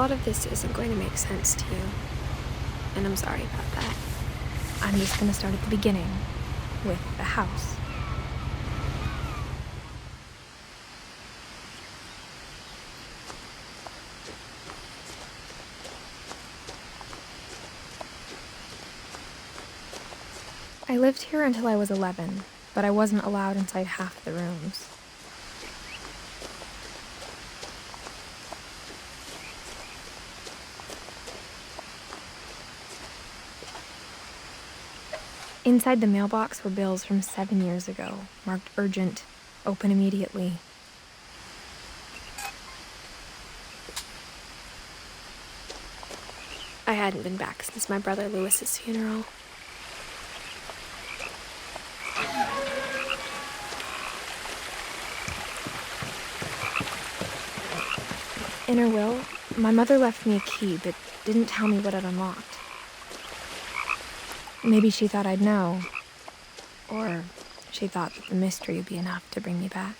lot of this isn't going to make sense to you, and I'm sorry about that. I'm just gonna start at the beginning, with the house. I lived here until I was 11, but I wasn't allowed inside half the rooms. Inside the mailbox were bills from 7 years ago, marked urgent, open immediately. I hadn't been back since my brother Lewis's funeral. In her will, my mother left me a key, but didn't tell me what it unlocked. Maybe she thought I'd know, or she thought that the mystery would be enough to bring me back.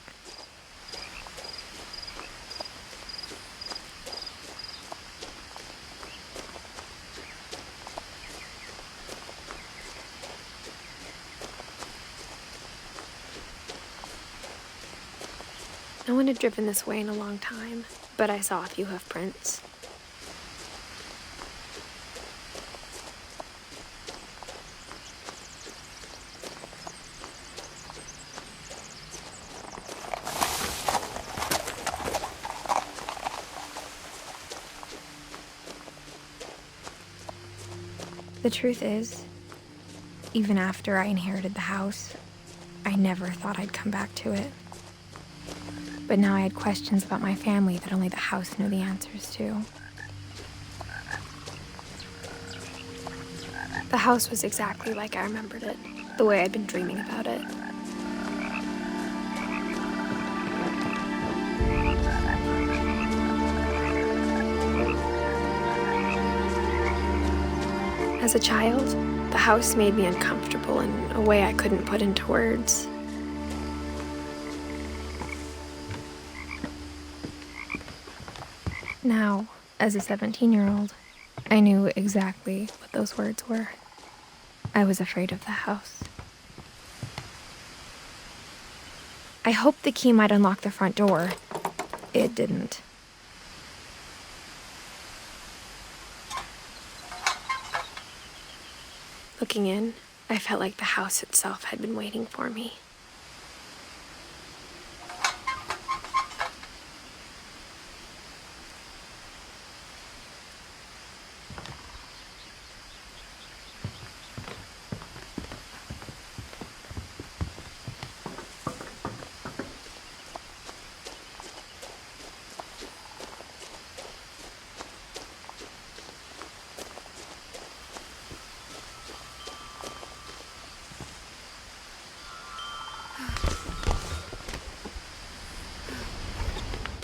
No one had driven this way in a long time, but I saw a few hoof prints. The truth is, even after I inherited the house, I never thought I'd come back to it. But now I had questions about my family that only the house knew the answers to. The house was exactly like I remembered it, the way I'd been dreaming about it. As a child, the house made me uncomfortable in a way I couldn't put into words. Now, as a 17-year-old, I knew exactly what those words were. I was afraid of the house. I hoped the key might unlock the front door. It didn't. Looking in, I felt like the house itself had been waiting for me.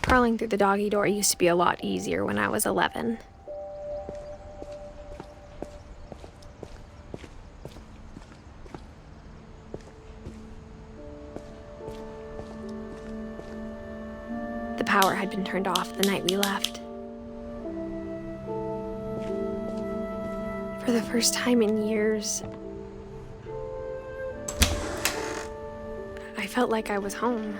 Crawling through the doggy door used to be a lot easier when I was 11. The power had been turned off the night we left. For the first time in years, I felt like I was home.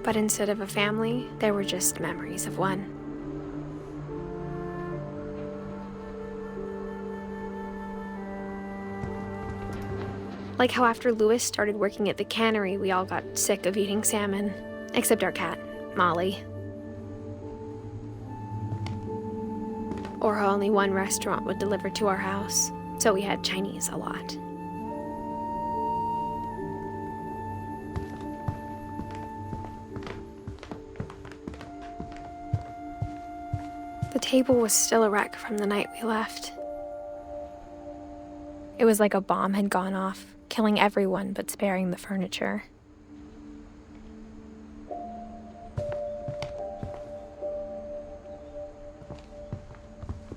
But instead of a family, there were just memories of one. Like how after Lewis started working at the cannery, we all got sick of eating salmon, except our cat, Molly. Or how only one restaurant would deliver to our house, so we had Chinese a lot. The table was still a wreck from the night we left. It was like a bomb had gone off, killing everyone but sparing the furniture.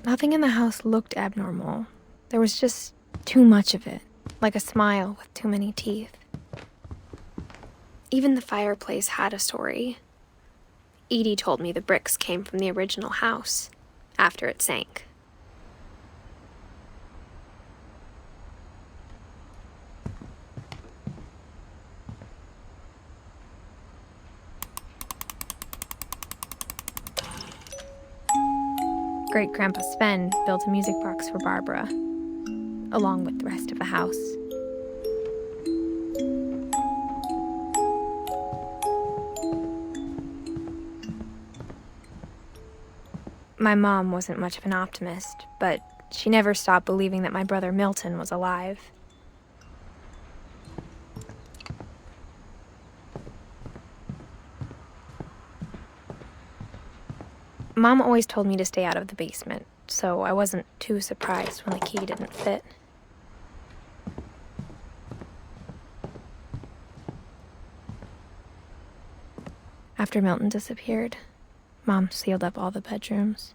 Nothing in the house looked abnormal. There was just too much of it, like a smile with too many teeth. Even the fireplace had a story. Edie told me the bricks came from the original house, after it sank. Great-Grandpa Sven built a music box for Barbara, along with the rest of the house. My mom wasn't much of an optimist, but she never stopped believing that my brother Milton was alive. Mom always told me to stay out of the basement, so I wasn't too surprised when the key didn't fit. After Milton disappeared, Mom sealed up all the bedrooms.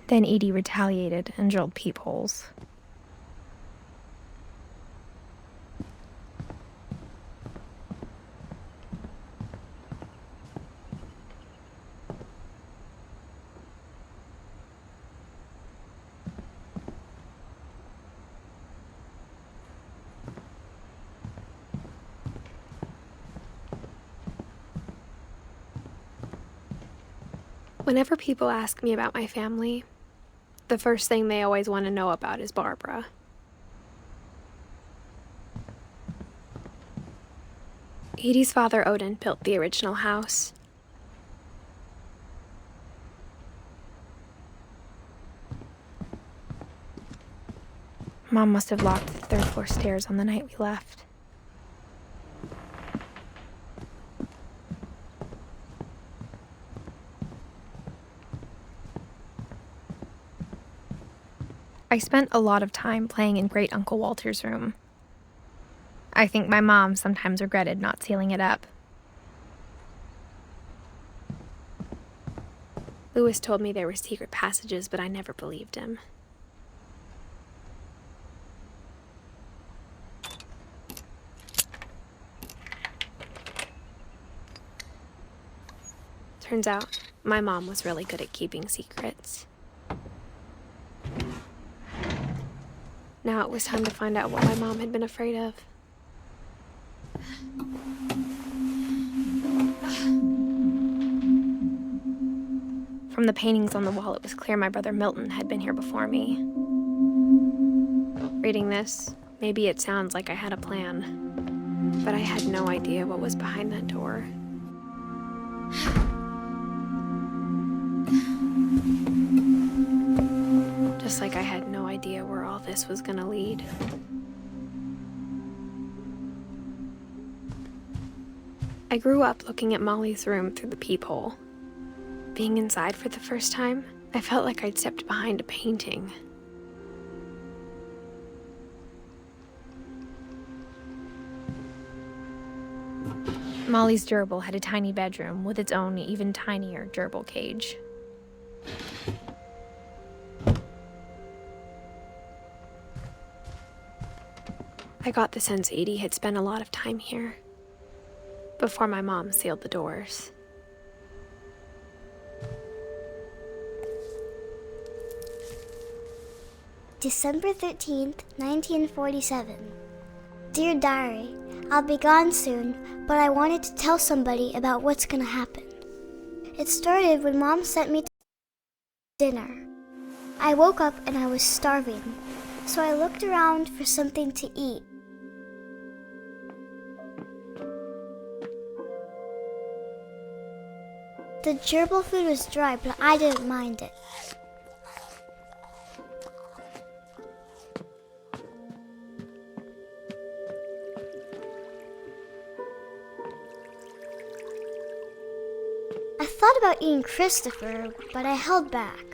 Then Edie retaliated and drilled peepholes. Whenever people ask me about my family, the first thing they always want to know about is Barbara. Edie's father, Odin, built the original house. Mom must have locked the third-floor stairs on the night we left. I spent a lot of time playing in Great Uncle Walter's room. I think my mom sometimes regretted not sealing it up. Lewis told me there were secret passages, but I never believed him. Turns out, my mom was really good at keeping secrets. Now it was time to find out what my mom had been afraid of. From the paintings on the wall, it was clear my brother Milton had been here before me. Reading this, maybe it sounds like I had a plan, but I had no idea what was behind that door. Just like I had no idea where all this was gonna lead. I grew up looking at Molly's room through the peephole. Being inside for the first time, I felt like I'd stepped behind a painting. Molly's gerbil had a tiny bedroom with its own even tinier gerbil cage. I got the sense Edie had spent a lot of time here, before my mom sealed the doors. December 13th, 1947. Dear Diary, I'll be gone soon, but I wanted to tell somebody about what's gonna happen. It started when Mom sent me to dinner. I woke up and I was starving, so I looked around for something to eat. The gerbil food was dry, but I didn't mind it. I thought about eating Christopher, but I held back.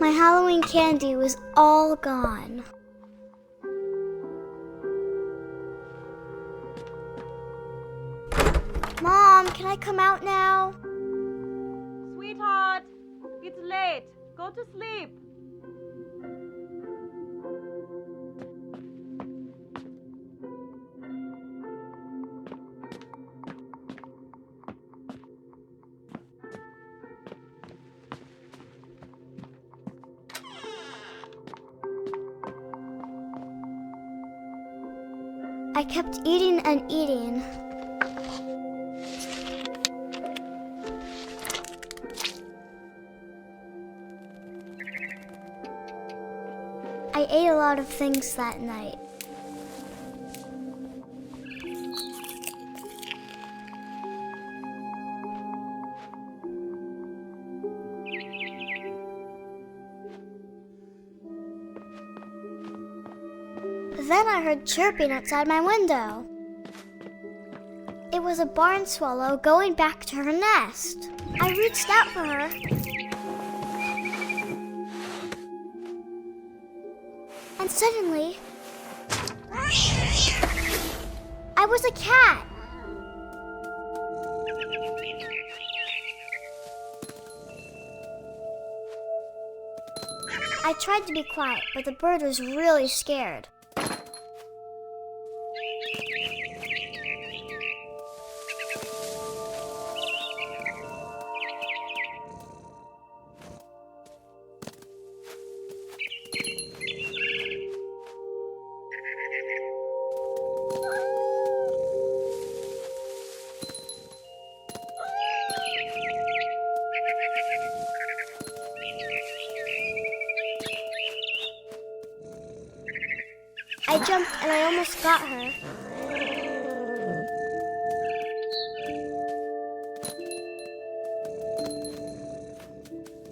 My Halloween candy was all gone. Mom, can I come out now? Sweetheart, it's late. Go to sleep. I kept eating and eating. I ate a lot of things that night. Then I heard chirping outside my window. It was a barn swallow going back to her nest. I reached out for her. And suddenly, I was a cat. I tried to be quiet, but the bird was really scared. I jumped and I almost got her.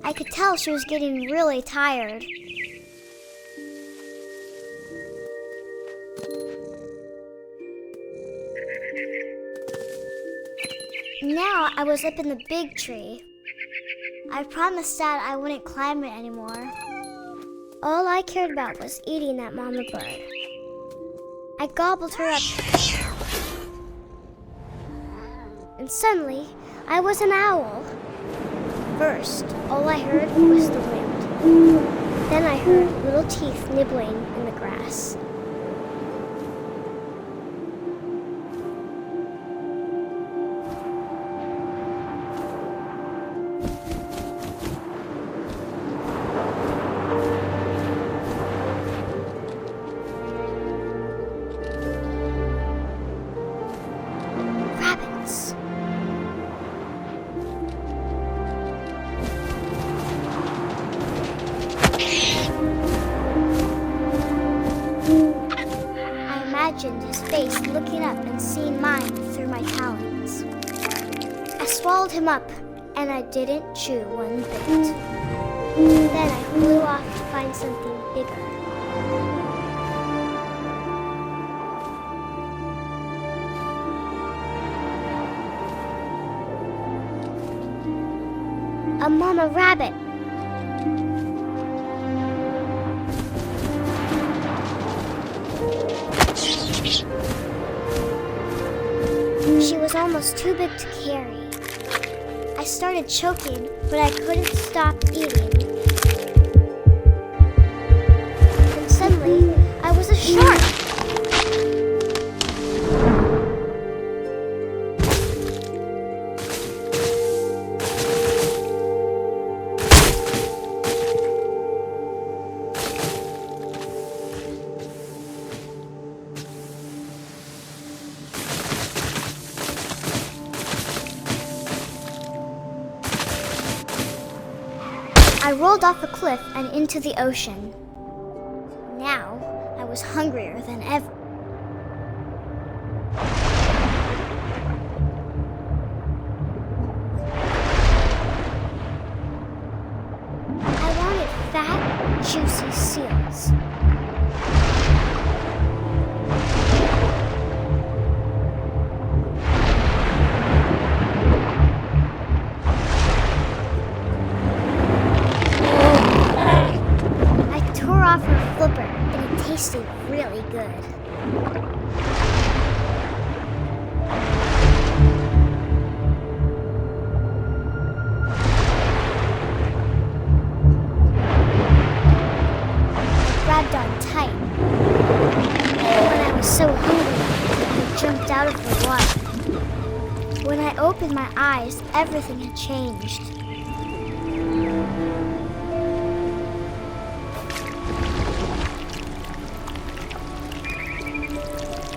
I could tell she was getting really tired. Now I was up in the big tree. I promised Dad I wouldn't climb it anymore. All I cared about was eating that mama bird. I gobbled her up. And suddenly, I was an owl. First, all I heard was the wind. Then I heard little teeth nibbling in the grass. Rabbits. I imagined his face looking up and seeing mine through my talons. I swallowed him up, and I didn't chew one bit. Then I flew off to find something bigger. A mama rabbit. She was almost too big to carry. I started choking, but I couldn't stop eating. And suddenly, I was a shark. I rolled off a cliff and into the ocean. Now, I was hungrier than ever. I wanted fat, juicy seals. flipper, and it tasted really good. I grabbed on tight. When I was so hungry, I jumped out of the water. When I opened my eyes, everything had changed.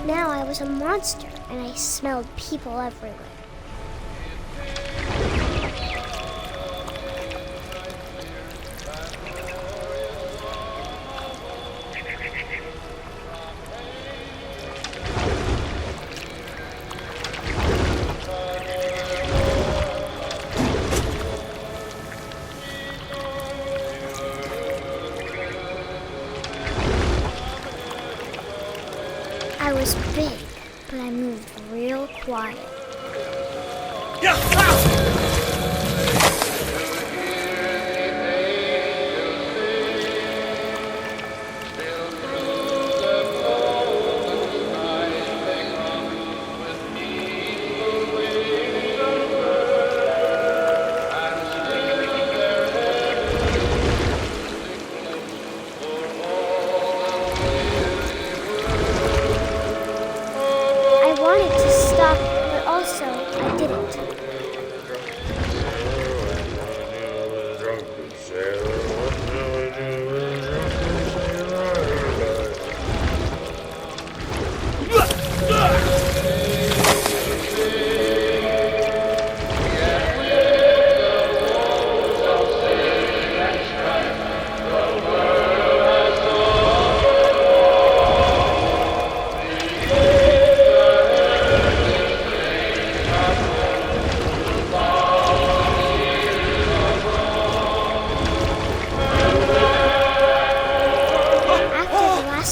Now I was a monster, and I smelled people everywhere. I was big, but I moved real quiet. I wanted to stop, but also I didn't.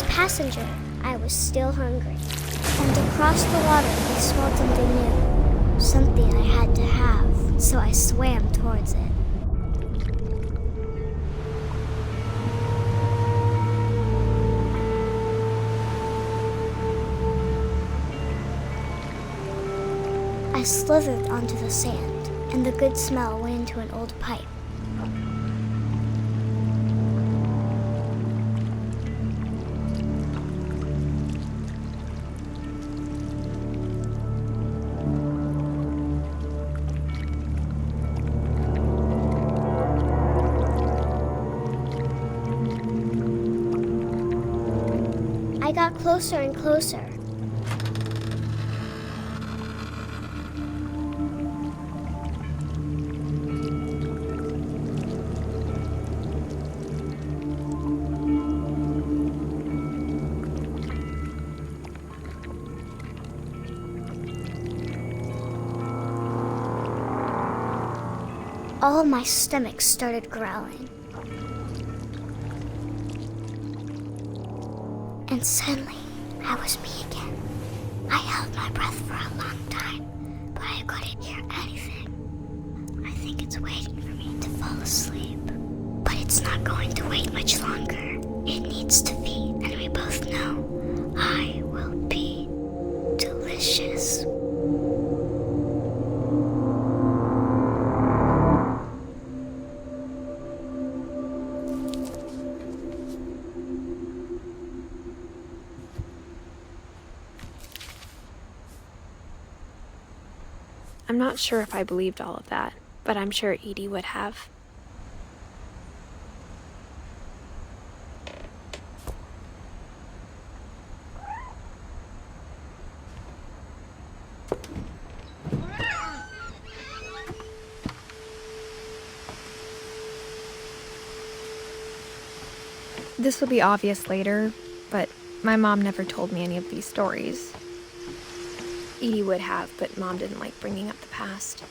Passenger, I was still hungry. And across the water, I smelled something new. Something I had to have, so I swam towards it. I slithered onto the sand, and the good smell went into an old pipe. I got closer and closer. All my stomach started growling. And suddenly, I was me again. I held my breath for a long time, but I couldn't hear anything. I think it's waiting for me to fall asleep. But it's not going to wait much longer. It needs to feed, and we both know I will be delicious. I'm not sure if I believed all of that, but I'm sure Edie would have. This will be obvious later, but my mom never told me any of these stories. Edie would have, but Mom didn't like bringing up the past.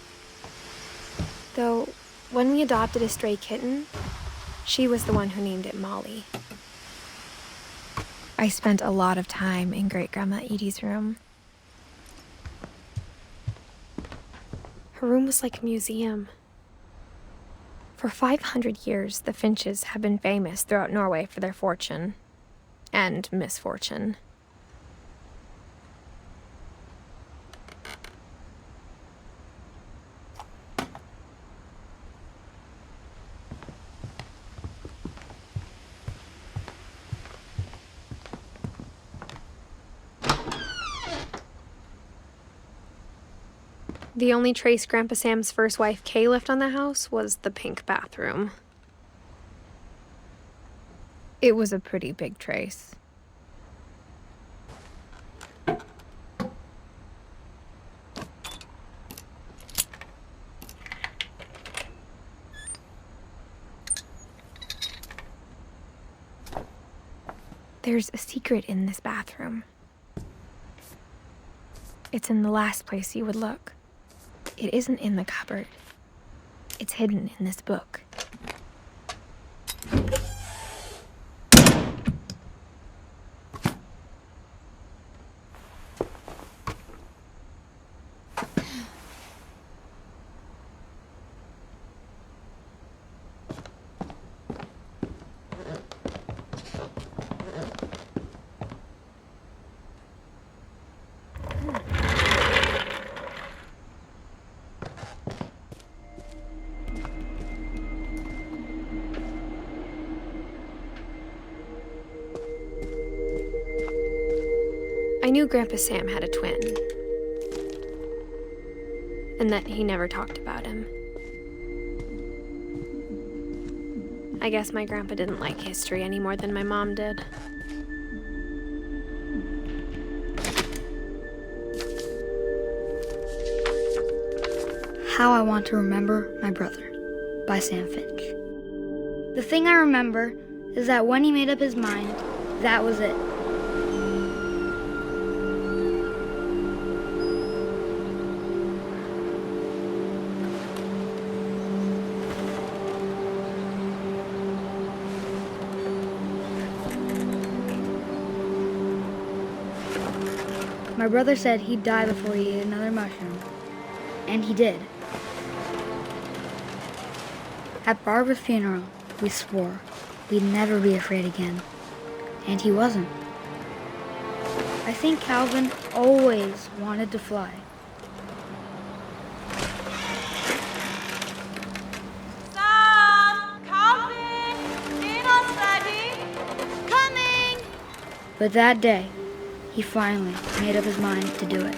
Though, when we adopted a stray kitten, she was the one who named it Molly. I spent a lot of time in Great-Grandma Edie's room. Her room was like a museum. For 500 years, the Finches have been famous throughout Norway for their fortune. and misfortune. The only trace Grandpa Sam's first wife, Kay, left on the house was the pink bathroom. It was a pretty big trace. There's a secret in this bathroom. It's in the last place you would look. It isn't in the cupboard. It's hidden in this book. I knew Grandpa Sam had a twin, and that he never talked about him. I guess my grandpa didn't like history any more than my mom did. How I Want to Remember My Brother by Sam Finch. The thing I remember is that when he made up his mind, that was it. My brother said he'd die before he ate another mushroom, and he did. At Barbara's funeral, we swore we'd never be afraid again, and he wasn't. I think Calvin always wanted to fly. Sam! Calvin! Dinner's ready! Coming! But that day, he finally made up his mind to do it.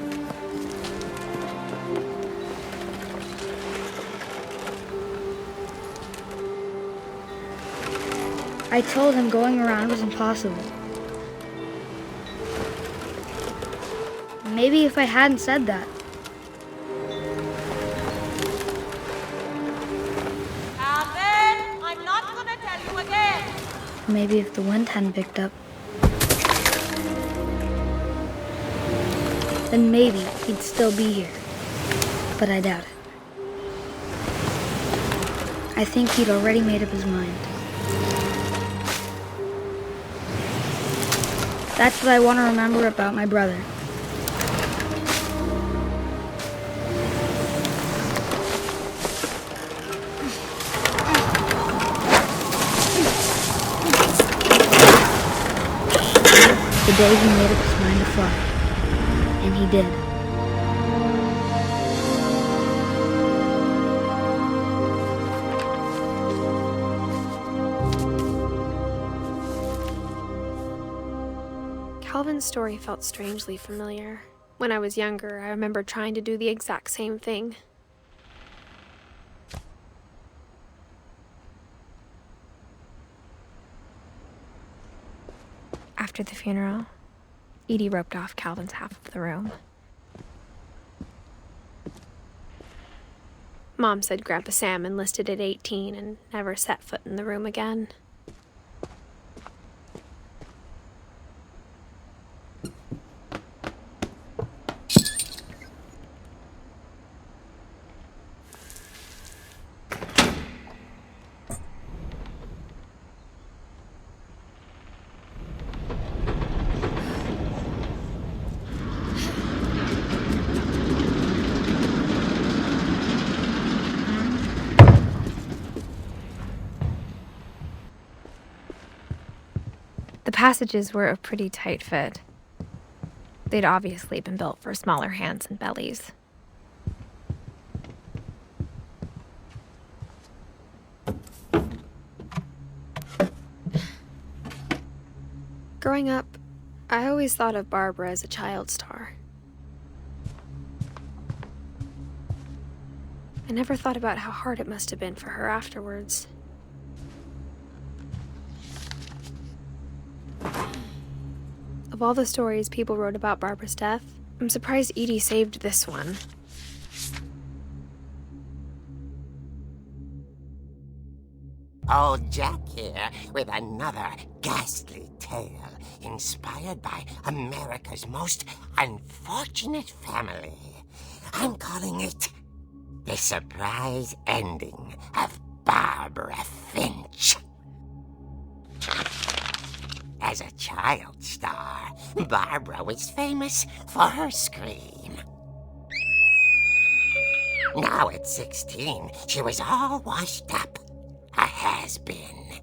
I told him going around was impossible. Maybe if I hadn't said that, Calvin! I'm not gonna tell you again! maybe if the wind hadn't picked up, then maybe he'd still be here. But I doubt it. I think he'd already made up his mind. That's what I want to remember about my brother. The day he made up his mind to fly. And he did. Calvin's story felt strangely familiar. When I was younger, I remember trying to do the exact same thing. After the funeral, Edie roped off Calvin's half of the room. Mom said Grandpa Sam enlisted at 18 and never set foot in the room again. passages were a pretty tight fit. They'd obviously been built for smaller hands and bellies. Growing up, I always thought of Barbara as a child star. I never thought about how hard it must have been for her afterwards. Of all the stories people wrote about Barbara's death, I'm surprised Edie saved this one. Old Jack here with another ghastly tale inspired by America's most unfortunate family. I'm calling it The Surprise Ending of Barbara Finch. As a child star, Barbara was famous for her scream. Now at 16, she was all washed up. A has-been.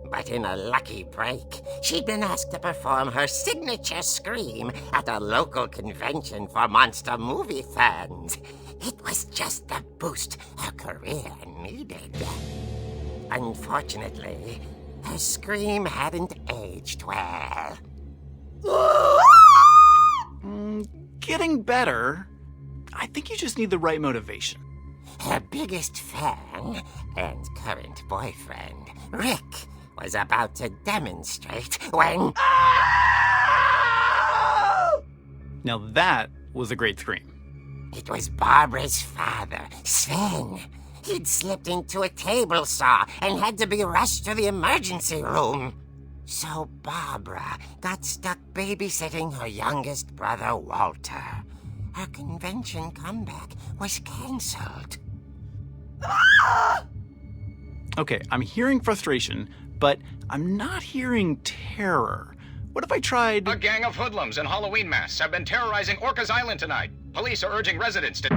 But in a lucky break, she'd been asked to perform her signature scream at a local convention for monster movie fans. It was just the boost her career needed. Unfortunately, her scream hadn't aged well. Getting better. I think you just need the right motivation. Her biggest fan and current boyfriend, Rick, was about to demonstrate when... Now that was a great scream. It was Barbara's father, Sven. He'd slipped into a table saw and had to be rushed to the emergency room. So Barbara got stuck babysitting her youngest brother, Walter. Her convention comeback was cancelled. Okay, I'm hearing frustration, but I'm not hearing terror. What if I tried... A gang of hoodlums in Halloween masks have been terrorizing Orcas Island tonight. Police are urging residents to...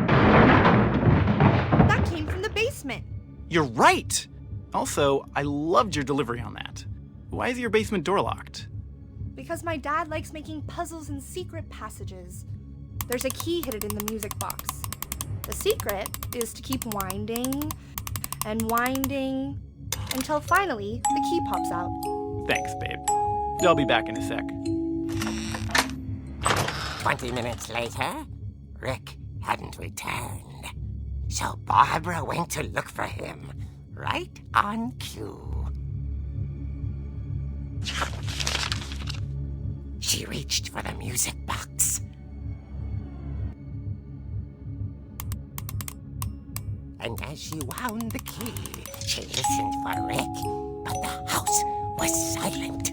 That came from the basement. You're right! Also, I loved your delivery on that. Why is your basement door locked? Because my dad likes making puzzles and secret passages. There's a key hidden in the music box. The secret is to keep winding and winding until finally the key pops out. Thanks, babe. I'll be back in a sec. 20 minutes later, Rick hadn't returned. So Barbara went to look for him, right on cue. She reached for the music box. And as she wound the key, she listened for Rick, but the house was silent.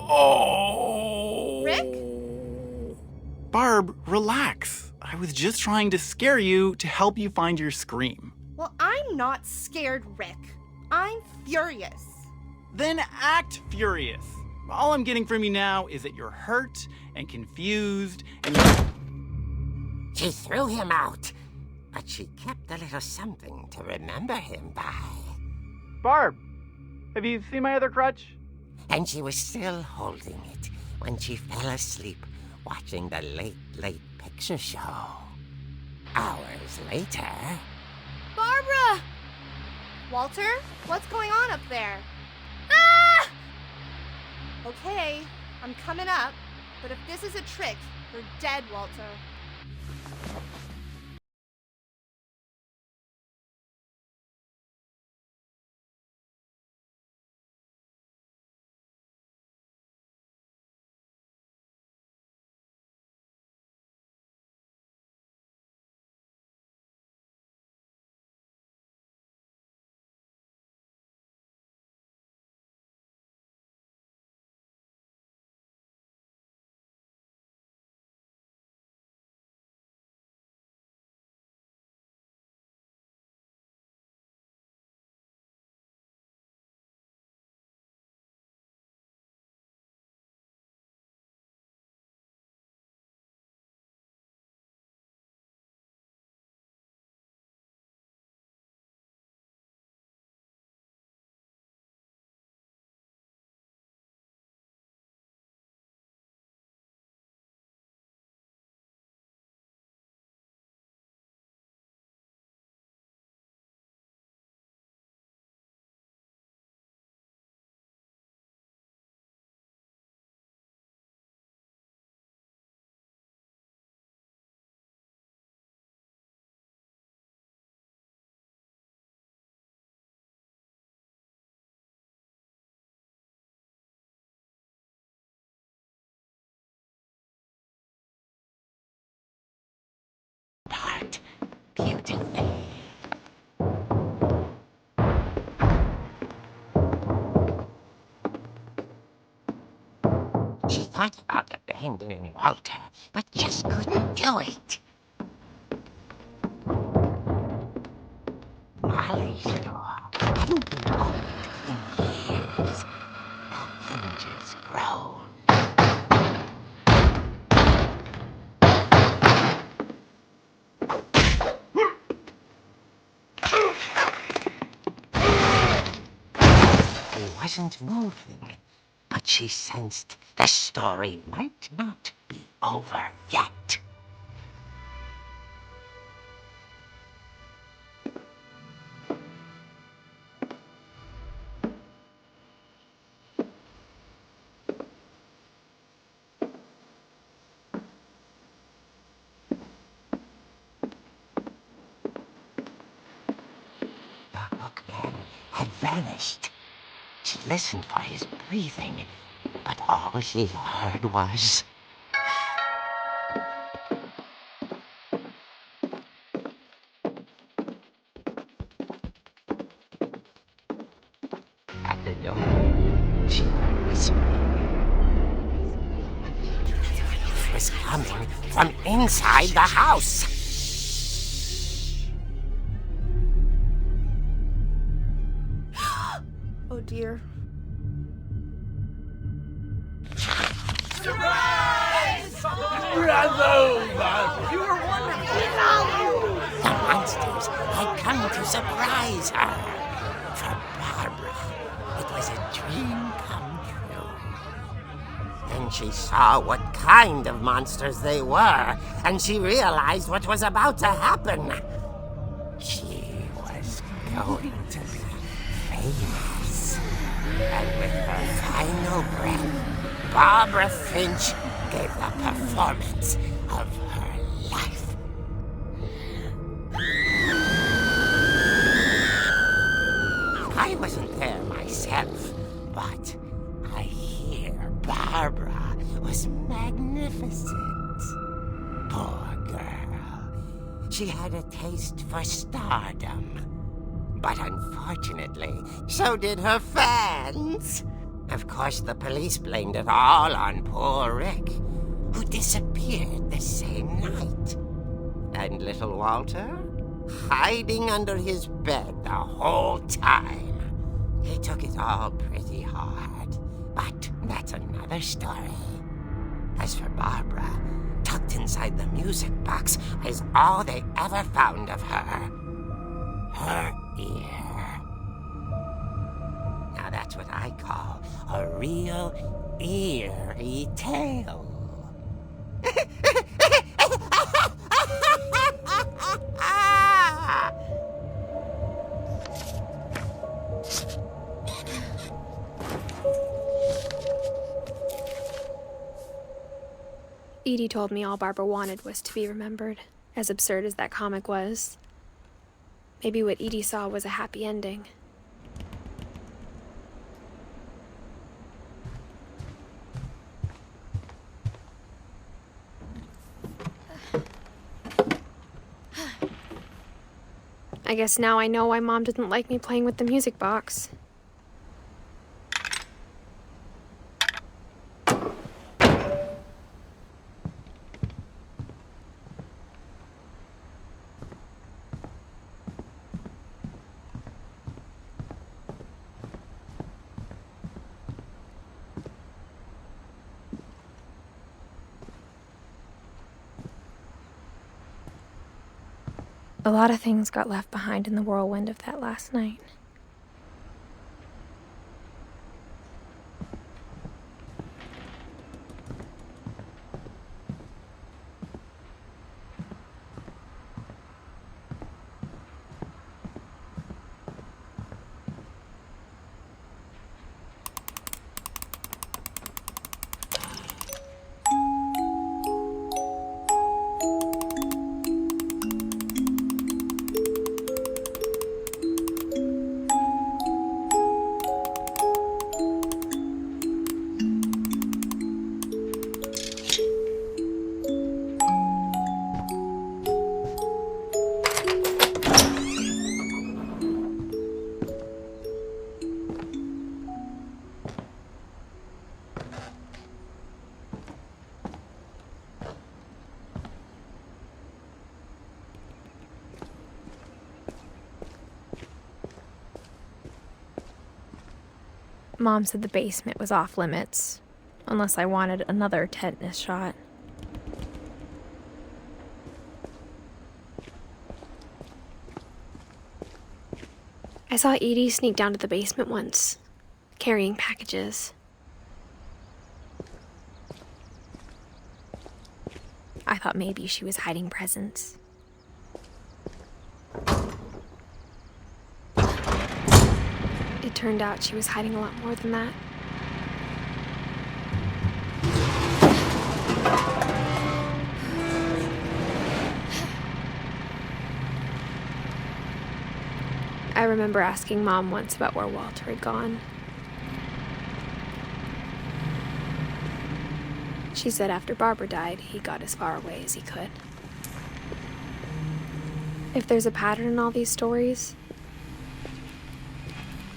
Oh! Rick? Barb, relax. I was just trying to scare you to help you find your scream. Well, I'm not scared, Rick. I'm furious. Then act furious. All I'm getting from you now is that you're hurt and confused and She threw him out, but she kept a little something to remember him by. Barb, have you seen my other crutch? And she was still holding it when she fell asleep watching the late picture show. Hours later... Barbara! Walter, what's going on up there? Ah! Okay, I'm coming up, but if this is a trick, you're dead, Walter. thought about abandoning Walter, but just couldn't do it. Molly's door hadn't been opened in years. The hinges groaned. He wasn't moving, but she sensed the story might not be over yet. The hookman had vanished. She listened for his breathing, but all she heard was... At the door, she heard whispering. It was coming from inside the house. Oh dear. The monsters had come to surprise her. For Barbara, it was a dream come true. Then she saw what kind of monsters they were, and she realized what was about to happen. She was going to be famous. And with her final breath, Barbara Finch gave the performance of her life. I wasn't there myself, but I hear Barbara was magnificent. Poor girl. She had a taste for stardom. But unfortunately, so did her fans. Of course, the police blamed it all on poor Rick, who disappeared the same night. And little Walter? Hiding under his bed the whole time. He took it all pretty hard, but that's another story. As for Barbara, tucked inside the music box is all they ever found of her. Her ear. Now that's what I call a real eerie tale. Edie told me all Barbara wanted was to be remembered, as absurd as that comic was. Maybe what Edie saw was a happy ending. I guess now I know why Mom didn't like me playing with the music box. A lot of things got left behind in the whirlwind of that last night. Mom said the basement was off limits, unless I wanted another tetanus shot. I saw Edie sneak down to the basement once, carrying packages. I thought maybe she was hiding presents. It turned out she was hiding a lot more than that. I remember asking Mom once about where Walter had gone. She said after Barbara died, he got as far away as he could. If there's a pattern in all these stories,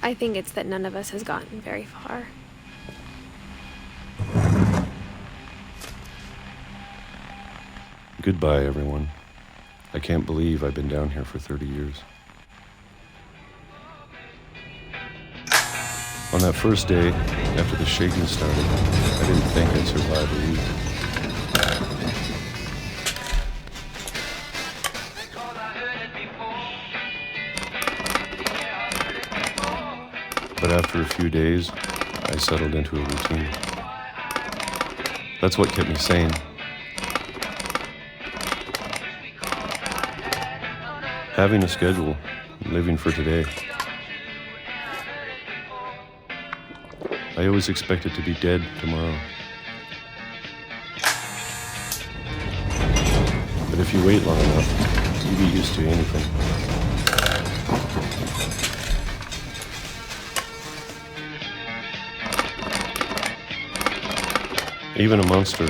I think it's that none of us has gotten very far. Goodbye, everyone. I can't believe I've been down here for 30 years. On that first day, after the shaking started, I didn't think I'd survive a week. But after a few days, I settled into a routine. That's what kept me sane. Having a schedule, living for today. I always expected to be dead tomorrow. But if you wait long enough, you get used to anything. Even a monster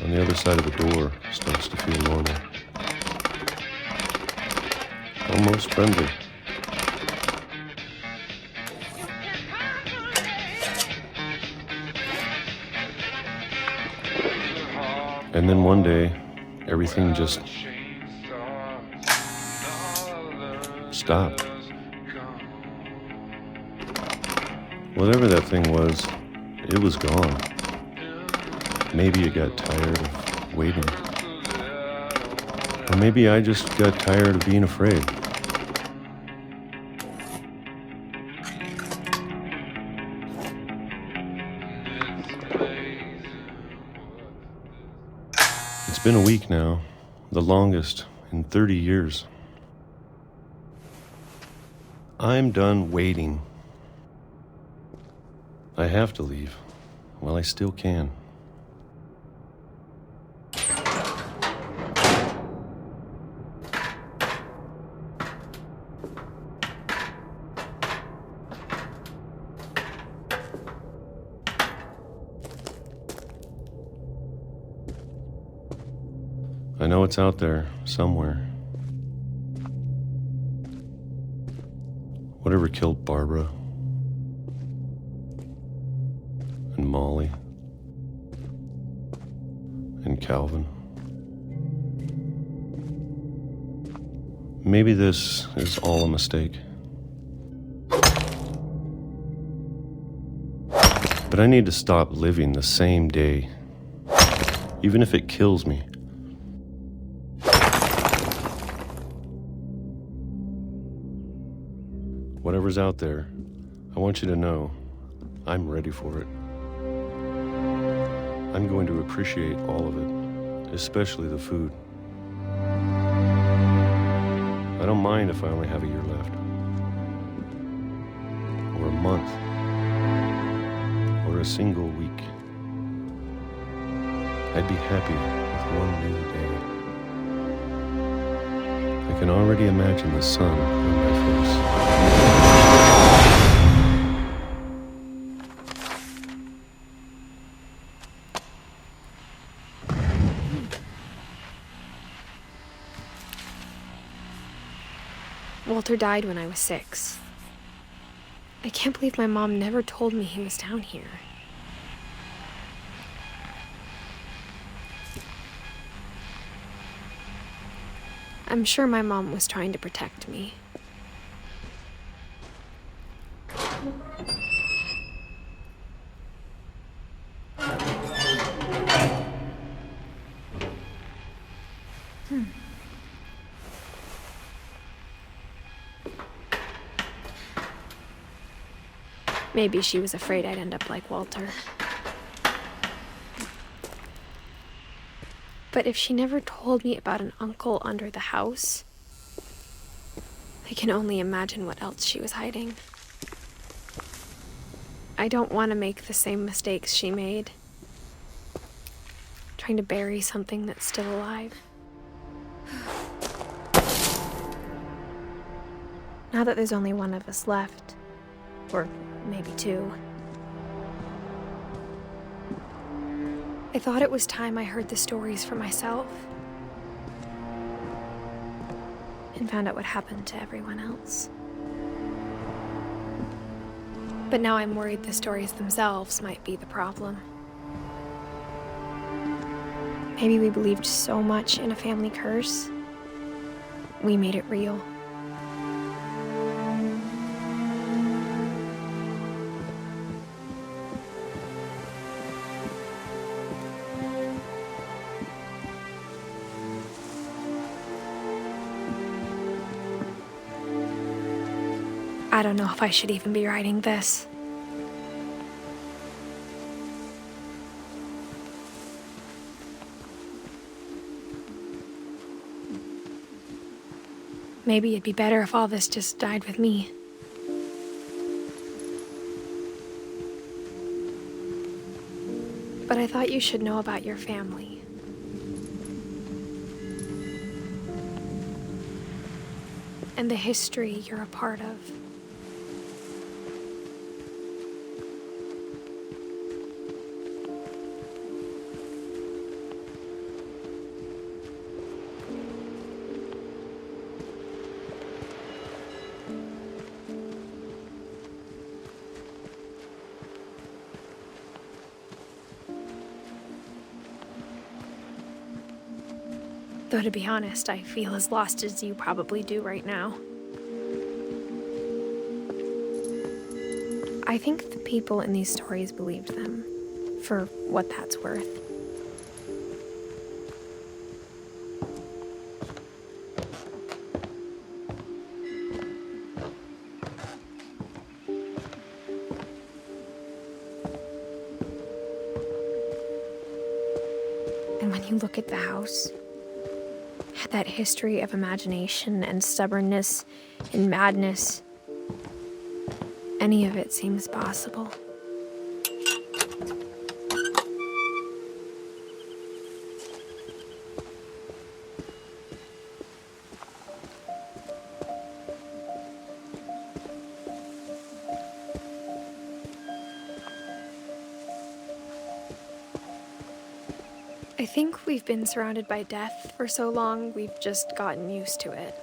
on the other side of the door starts to feel normal. Almost friendly. And then one day, everything just stopped. Whatever that thing was, it was gone. Maybe it got tired of waiting. Or maybe I just got tired of being afraid. It's been a week now, the longest in 30 years. I'm done waiting. I have to leave while I still can. I know it's out there, somewhere. Whatever killed Barbara and Molly and Calvin. Maybe this is all a mistake. But I need to stop living the same day, even if it kills me. Whatever's out there, I want you to know I'm ready for it. I'm going to appreciate all of it, especially the food. I don't mind if I only have a year left, or a month, or a single week. I'd be happy with one new day. I can already imagine the sun on my face. Walter died when I was 6. I can't believe my mom never told me he was down here. I'm sure my mom was trying to protect me. Maybe she was afraid I'd end up like Walter. But if she never told me about an uncle under the house, I can only imagine what else she was hiding. I don't want to make the same mistakes she made, trying to bury something that's still alive. Now that there's only one of us left, or maybe two, I thought it was time I heard the stories for myself and found out what happened to everyone else. But now I'm worried the stories themselves might be the problem. Maybe we believed so much in a family curse, we made it real. I don't know if I should even be writing this. Maybe it'd be better if all this just died with me. But I thought you should know about your family. And the history you're a part of. Though to be honest, I feel as lost as you probably do right now. I think the people in these stories believed them, for what that's worth. And when you look at the house, that history of imagination and stubbornness and madness, any of it seems possible. I think we've been surrounded by death for so long, we've just gotten used to it.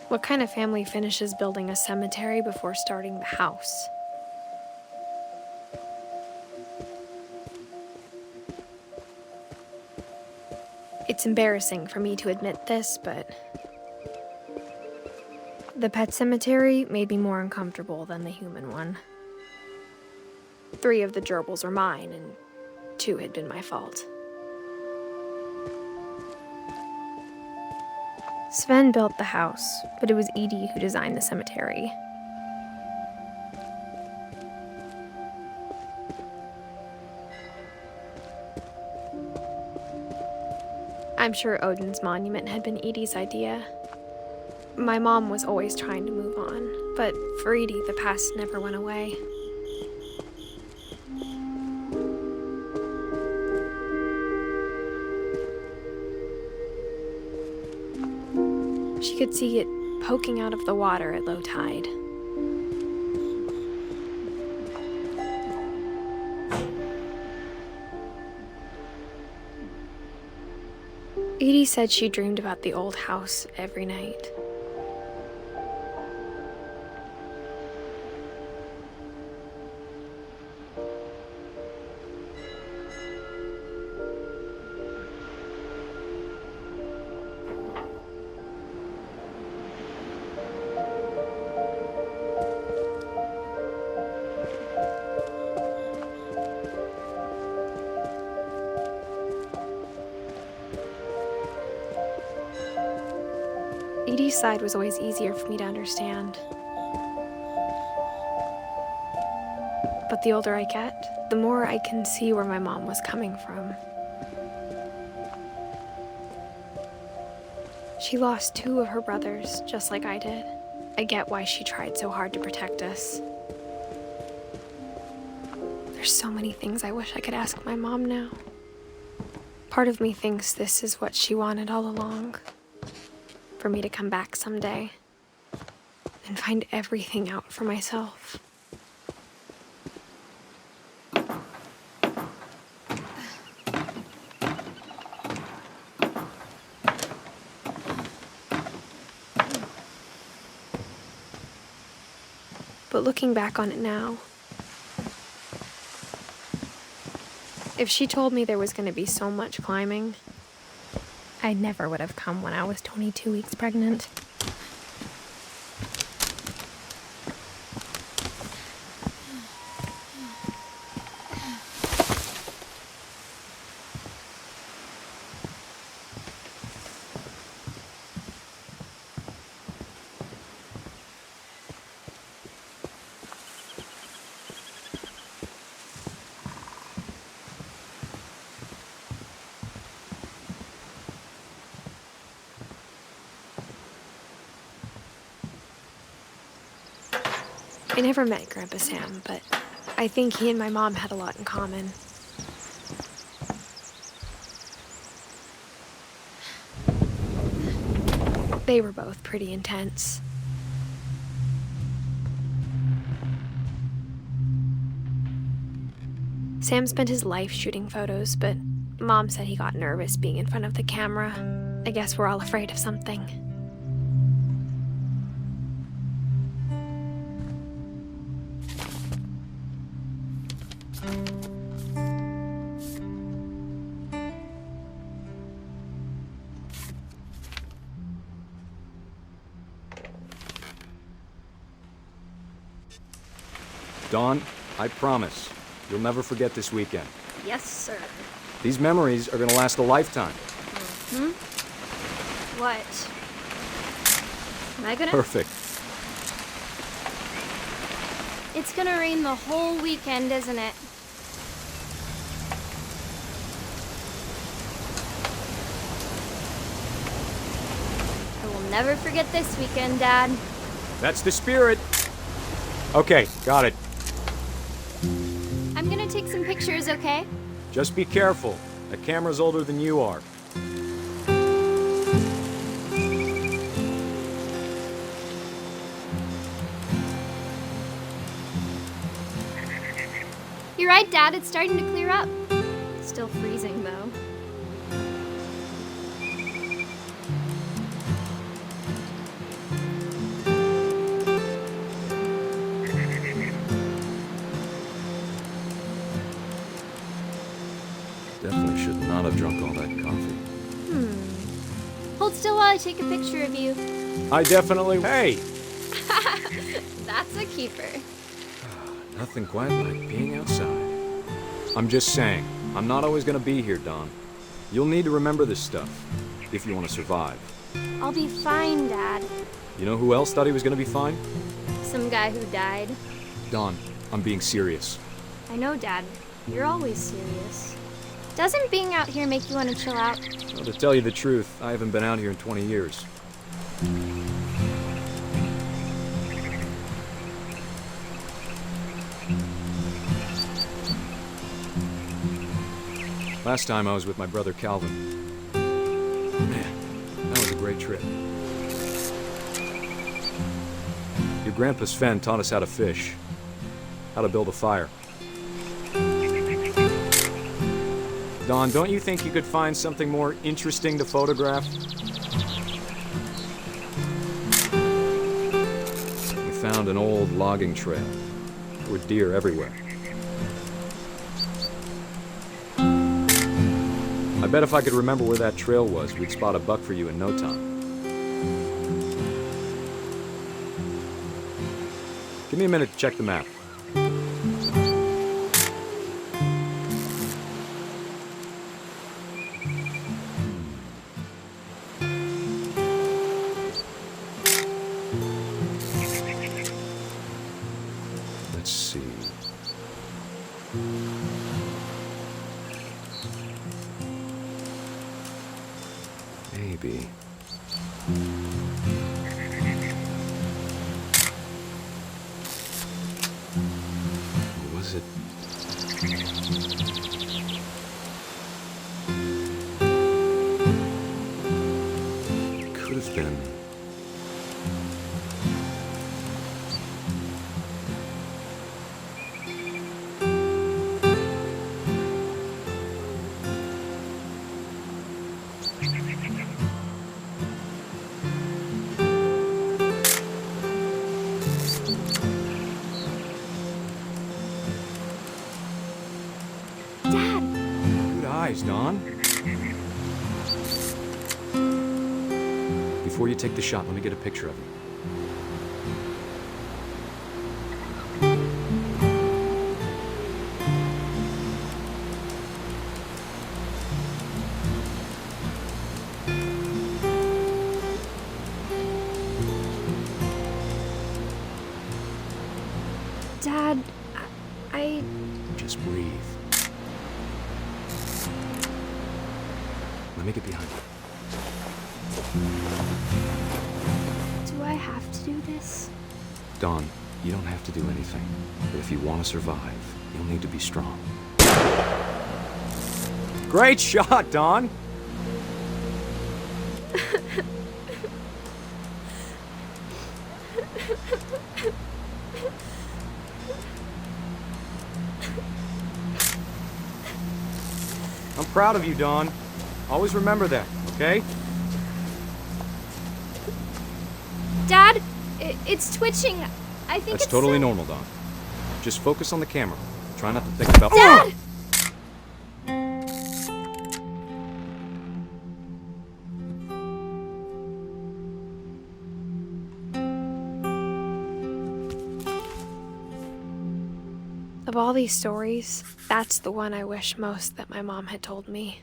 What kind of family finishes building a cemetery before starting the house? It's embarrassing for me to admit this, but the pet cemetery made me more uncomfortable than the human one. 3 of the gerbils are mine, and 2 had been my fault. Sven built the house, but it was Edie who designed the cemetery. I'm sure Odin's monument had been Edie's idea. My mom was always trying to move on, but for Edie, the past never went away. She could see it poking out of the water at low tide. Edie said she dreamed about the old house every night. Edie's side was always easier for me to understand. But the older I get, the more I can see where my mom was coming from. She lost 2 of her brothers, just like I did. I get why she tried so hard to protect us. There's so many things I wish I could ask my mom now. Part of me thinks this is what she wanted all along. For me to come back someday and find everything out for myself. But looking back on it now, if she told me there was going to be so much climbing, I never would have come when I was 22 weeks pregnant. I never met Grandpa Sam, but I think he and my mom had a lot in common. They were both pretty intense. Sam spent his life shooting photos, but Mom said he got nervous being in front of the camera. I guess we're all afraid of something. Dawn, I promise, you'll never forget this weekend. Yes, sir. These memories are gonna last a lifetime. What? Am I gonna? Perfect. It's gonna rain the whole weekend, isn't it? I will never forget this weekend, Dad. That's the spirit. Okay, got it. I'm gonna take some pictures, okay? Just be careful. That camera's older than you are. You're right, Dad. It's starting to clear up. Still freezing, though. Definitely should not have drunk all that coffee. Hold still while I take a picture of you. I definitely... Hey! That's a keeper. Nothing quite like being outside. I'm just saying, I'm not always gonna be here, Dawn. You'll need to remember this stuff, if you want to survive. I'll be fine, Dad. You know who else thought he was gonna be fine? Some guy who died. Dawn, I'm being serious. I know, Dad. You're always serious. Doesn't being out here make you want to chill out? Well, to tell you the truth, I haven't been out here in 20 years. Last time I was with my brother Calvin. Man, that was a great trip. Your grandpa Sven taught us how to fish, how to build a fire. Dawn, don't you think you could find something more interesting to photograph? We found an old logging trail. There were deer everywhere. I bet if I could remember where that trail was, we'd spot a buck for you in no time. Give me a minute to check the map. Let's see. Maybe. Or was it? Could have been. Good eyes, Don. Before you take the shot, let me get a picture of you. Dad, I... Just breathe. Let me get behind you. Do I have to do this? Don, you don't have to do anything. But if you want to survive, you'll need to be strong. Great shot, Don! I'm proud of you, Dawn. Always remember that, okay? Dad, it's twitching. I think That's it's totally normal, Dawn. Just focus on the camera. Try not to think about— Dad! Of all these stories, that's the one I wish most that my mom had told me.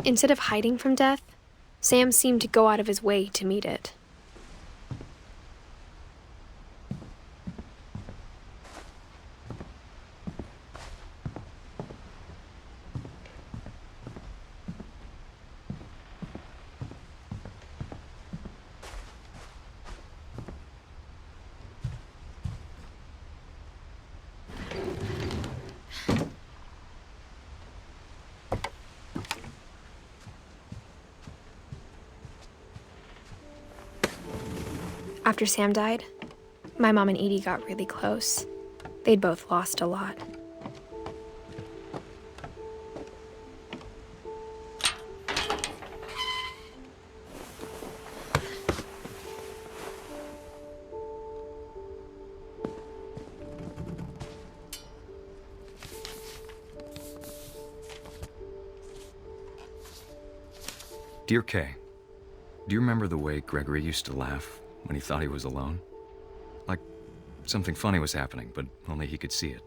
Instead of hiding from death, Sam seemed to go out of his way to meet it. After Sam died, my mom and Edie got really close. They'd both lost a lot. Dear Kay, do you remember the way Gregory used to laugh when he thought he was alone? Like something funny was happening, but only he could see it.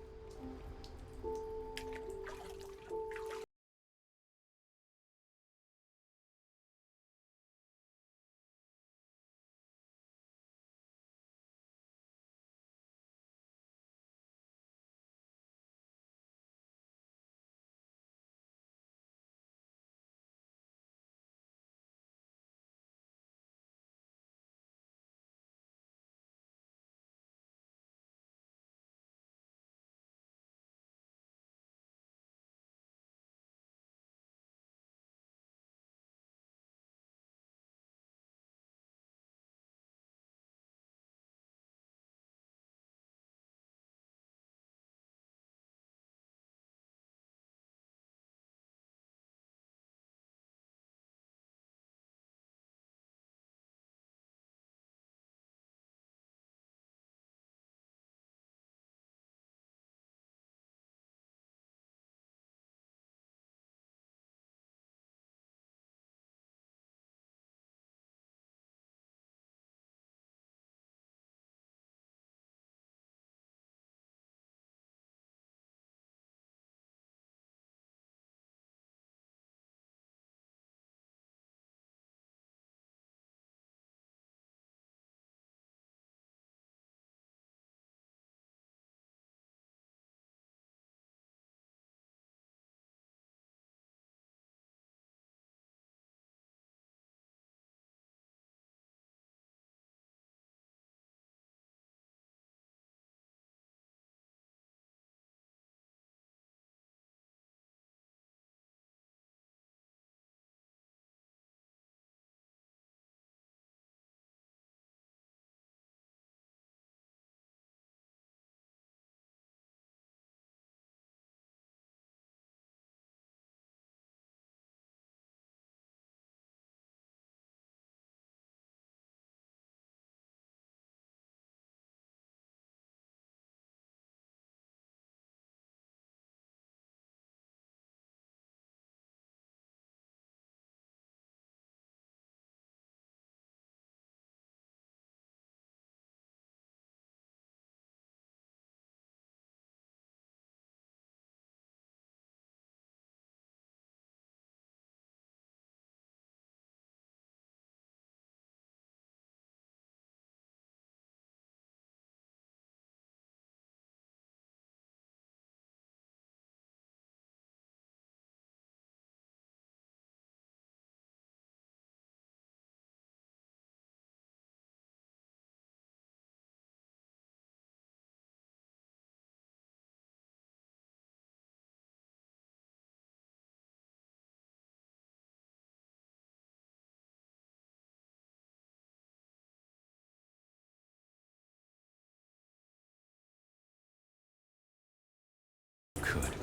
could.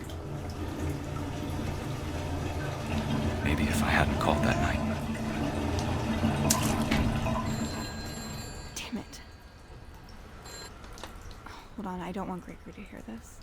Maybe if I hadn't called that night. Damn it. Hold on, I don't want Gregory to hear this.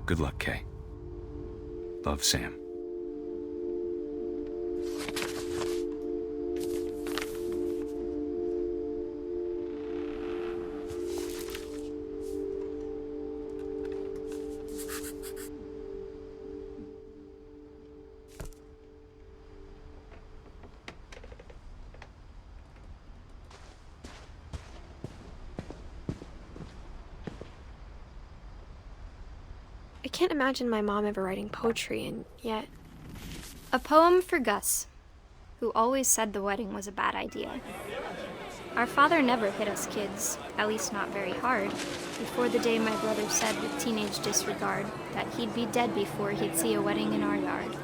Good luck, Kay. Love, Sam. I can't imagine my mom ever writing poetry, and yet... A poem for Gus, who always said the wedding was a bad idea. Our father never hit us kids, at least not very hard, before the day my brother said with teenage disregard that he'd be dead before he'd see a wedding in our yard.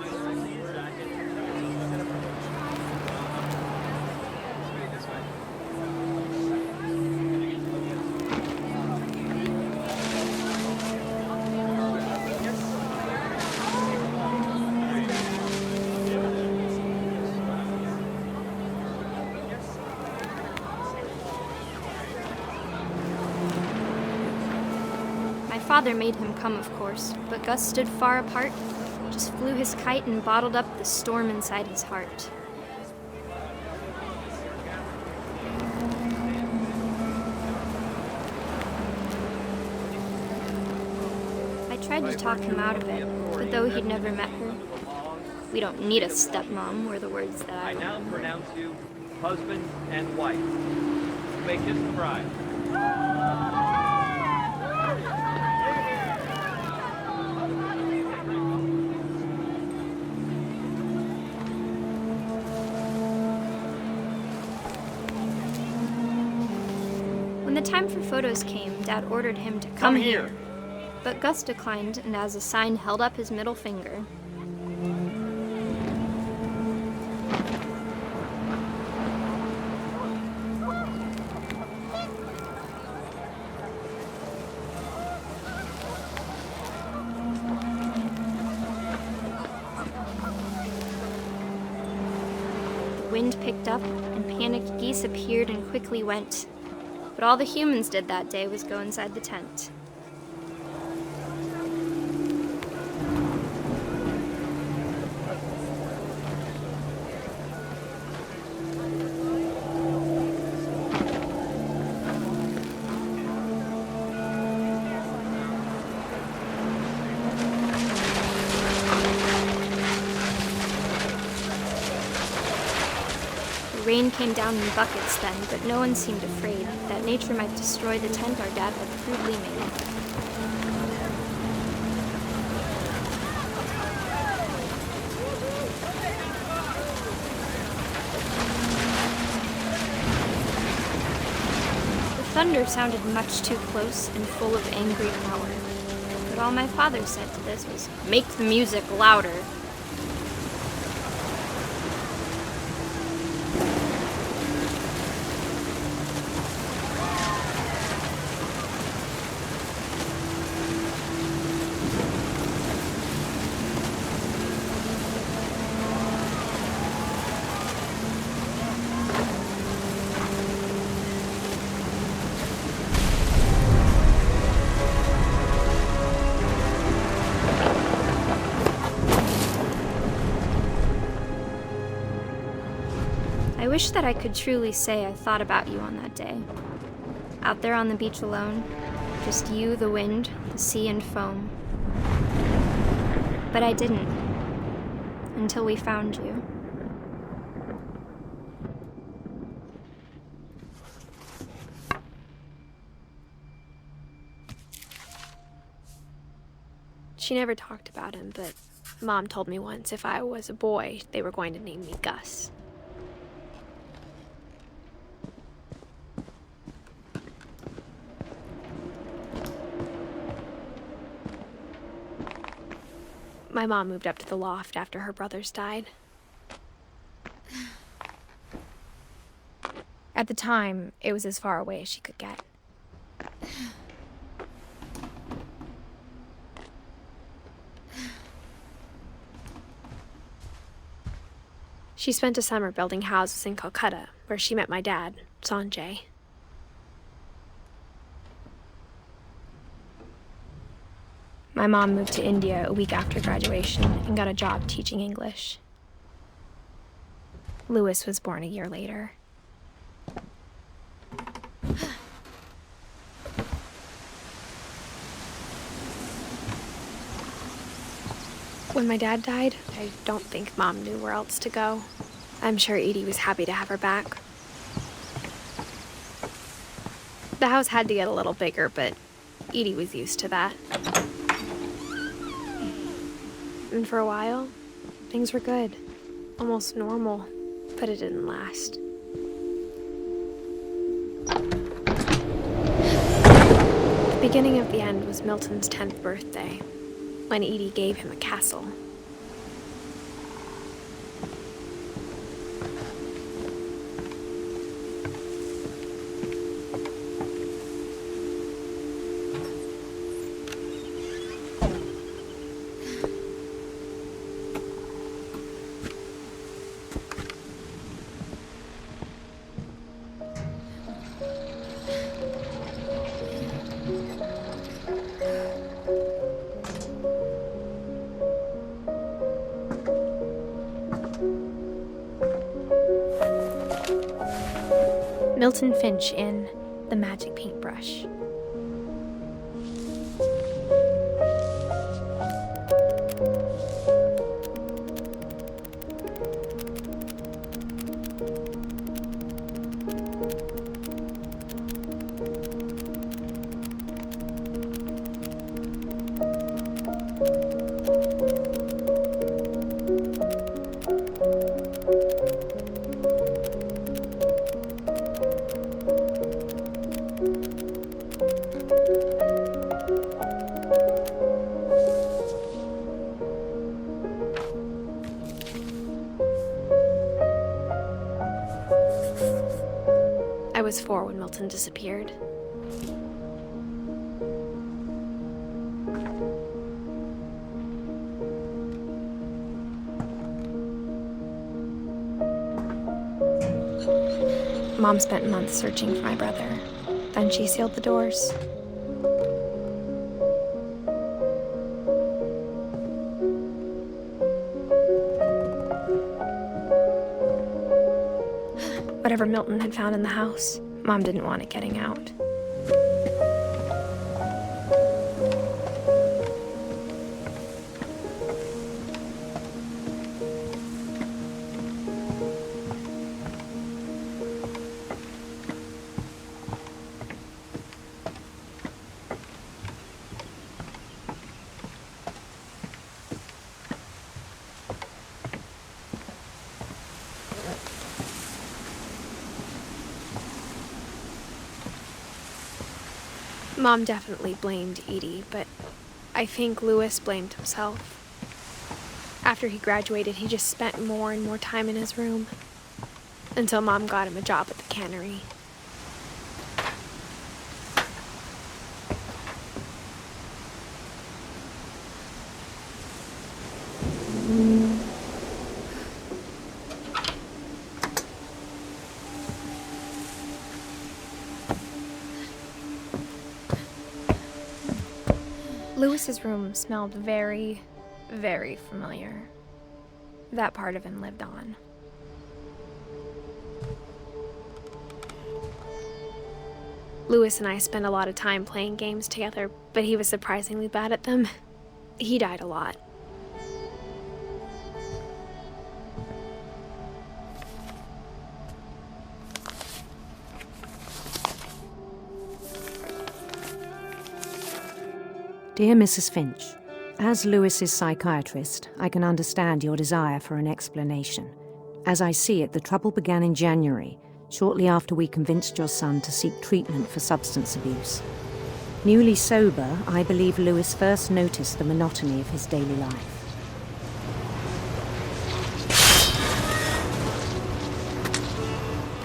Father made him come, of course, but Gus stood far apart, just flew his kite and bottled up the storm inside his heart. I tried to talk him out of it, but though he'd never met her, "We don't need a stepmom," were the words that I now remember. pronounce you husband and wife. You may kiss the bride. When the time for photos came, Dad ordered him to come here. But Gus declined, and as a sign held up his middle finger. The wind picked up, and panicked geese appeared and quickly went. But all the humans did that day was go inside the tent. Rain came down in buckets then, but no one seemed afraid that nature might destroy the tent our dad had crudely made. The thunder sounded much too close and full of angry power, but all my father said to this was, "Make the music louder." wish that I could truly say I thought about you on that day. Out there on the beach alone, just you, the wind, the sea, and foam. But I didn't, until we found you. She never talked about him, but Mom told me once if I was a boy, they were going to name me Gus. My mom moved up to the loft after her brothers died. At the time, it was as far away as she could get. She spent a summer building houses in Calcutta, where she met my dad, Sanjay. My mom moved to India a week after graduation and got a job teaching English. Louis was born a year later. When my dad died, I don't think Mom knew where else to go. I'm sure Edie was happy to have her back. The house had to get a little bigger, but Edie was used to that. And for a while, things were good. Almost normal, but it didn't last. The beginning of the end was Milton's 10th birthday, when Edie gave him a castle. Milton Finch in The Magic Paintbrush. I was 4 when Milton disappeared. Mom spent months searching for my brother. Then she sealed the doors. Whatever Milton had found in the house, Mom didn't want it getting out. Mom definitely blamed Edie, but I think Louis blamed himself. After he graduated, he just spent more and more time in his room, until Mom got him a job at the cannery. Louis's room smelled very, very familiar. That part of him lived on. Lewis and I spent a lot of time playing games together, but he was surprisingly bad at them. He died a lot. Dear Mrs. Finch, as Lewis's psychiatrist, I can understand your desire for an explanation. As I see it, the trouble began in January, shortly after we convinced your son to seek treatment for substance abuse. Newly sober, I believe Lewis first noticed the monotony of his daily life.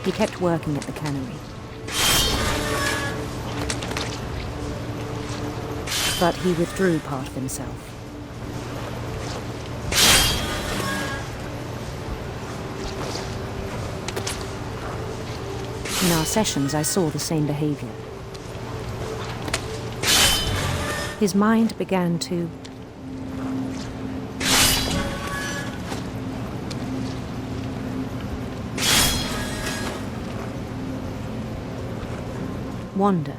He kept working at the cannery. But he withdrew part of himself. In our sessions, I saw the same behavior. His mind began to wander.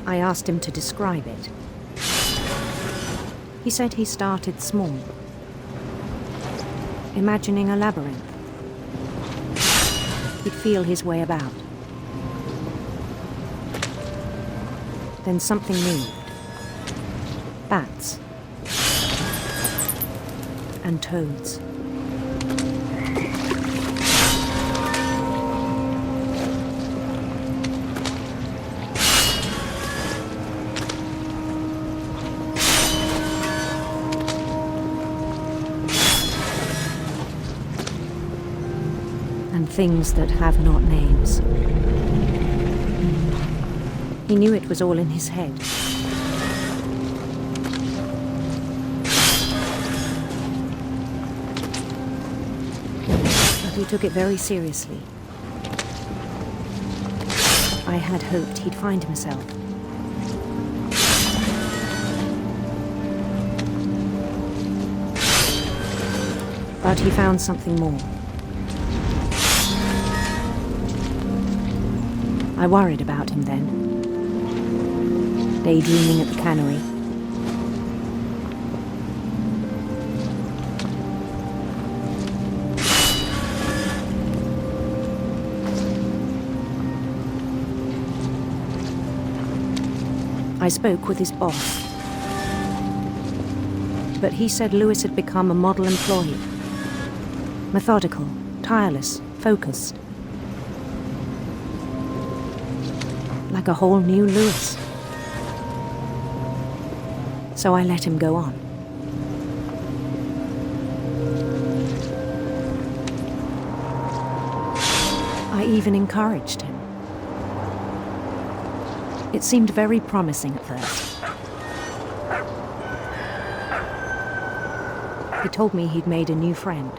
I asked him to describe it. He said he started small, imagining a labyrinth. He'd feel his way about. Then something moved. Bats. And toads. And things that have not names. He knew it was all in his head. But he took it very seriously. I had hoped he'd find himself. But he found something more. I worried about him then, daydreaming at the cannery. I spoke with his boss, but he said Lewis had become a model employee, methodical, tireless, focused. Like a whole new Lewis. So I let him go on. I even encouraged him. It seemed very promising at first. He told me he'd made a new friend.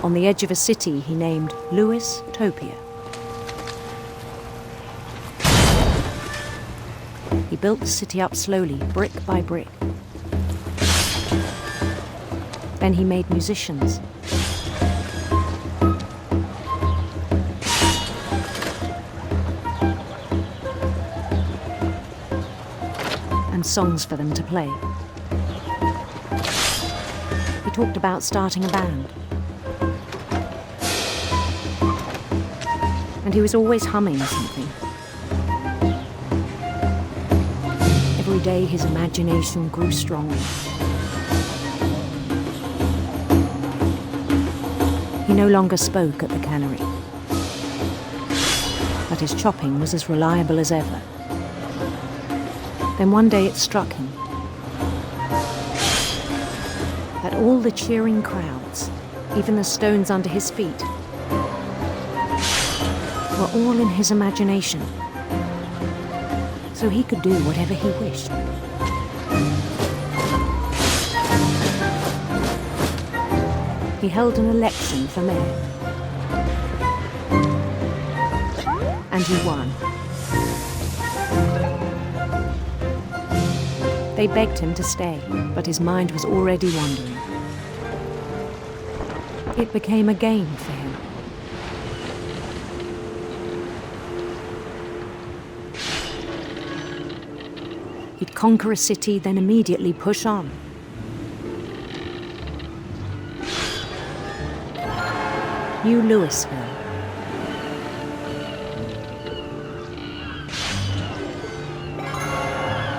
On the edge of a city he named Lewis Topia. He built the city up slowly, brick by brick. Then he made musicians. And songs for them to play. He talked about starting a band. And he was always humming something. Every day his imagination grew stronger. He no longer spoke at the cannery, but his chopping was as reliable as ever. Then one day it struck him that all the cheering crowds, even the stones under his feet, were all in his imagination, so he could do whatever he wished. He held an election for mayor, and he won. They begged him to stay, but his mind was already wandering. It became a game for him. He'd conquer a city, then immediately push on. New Louisville.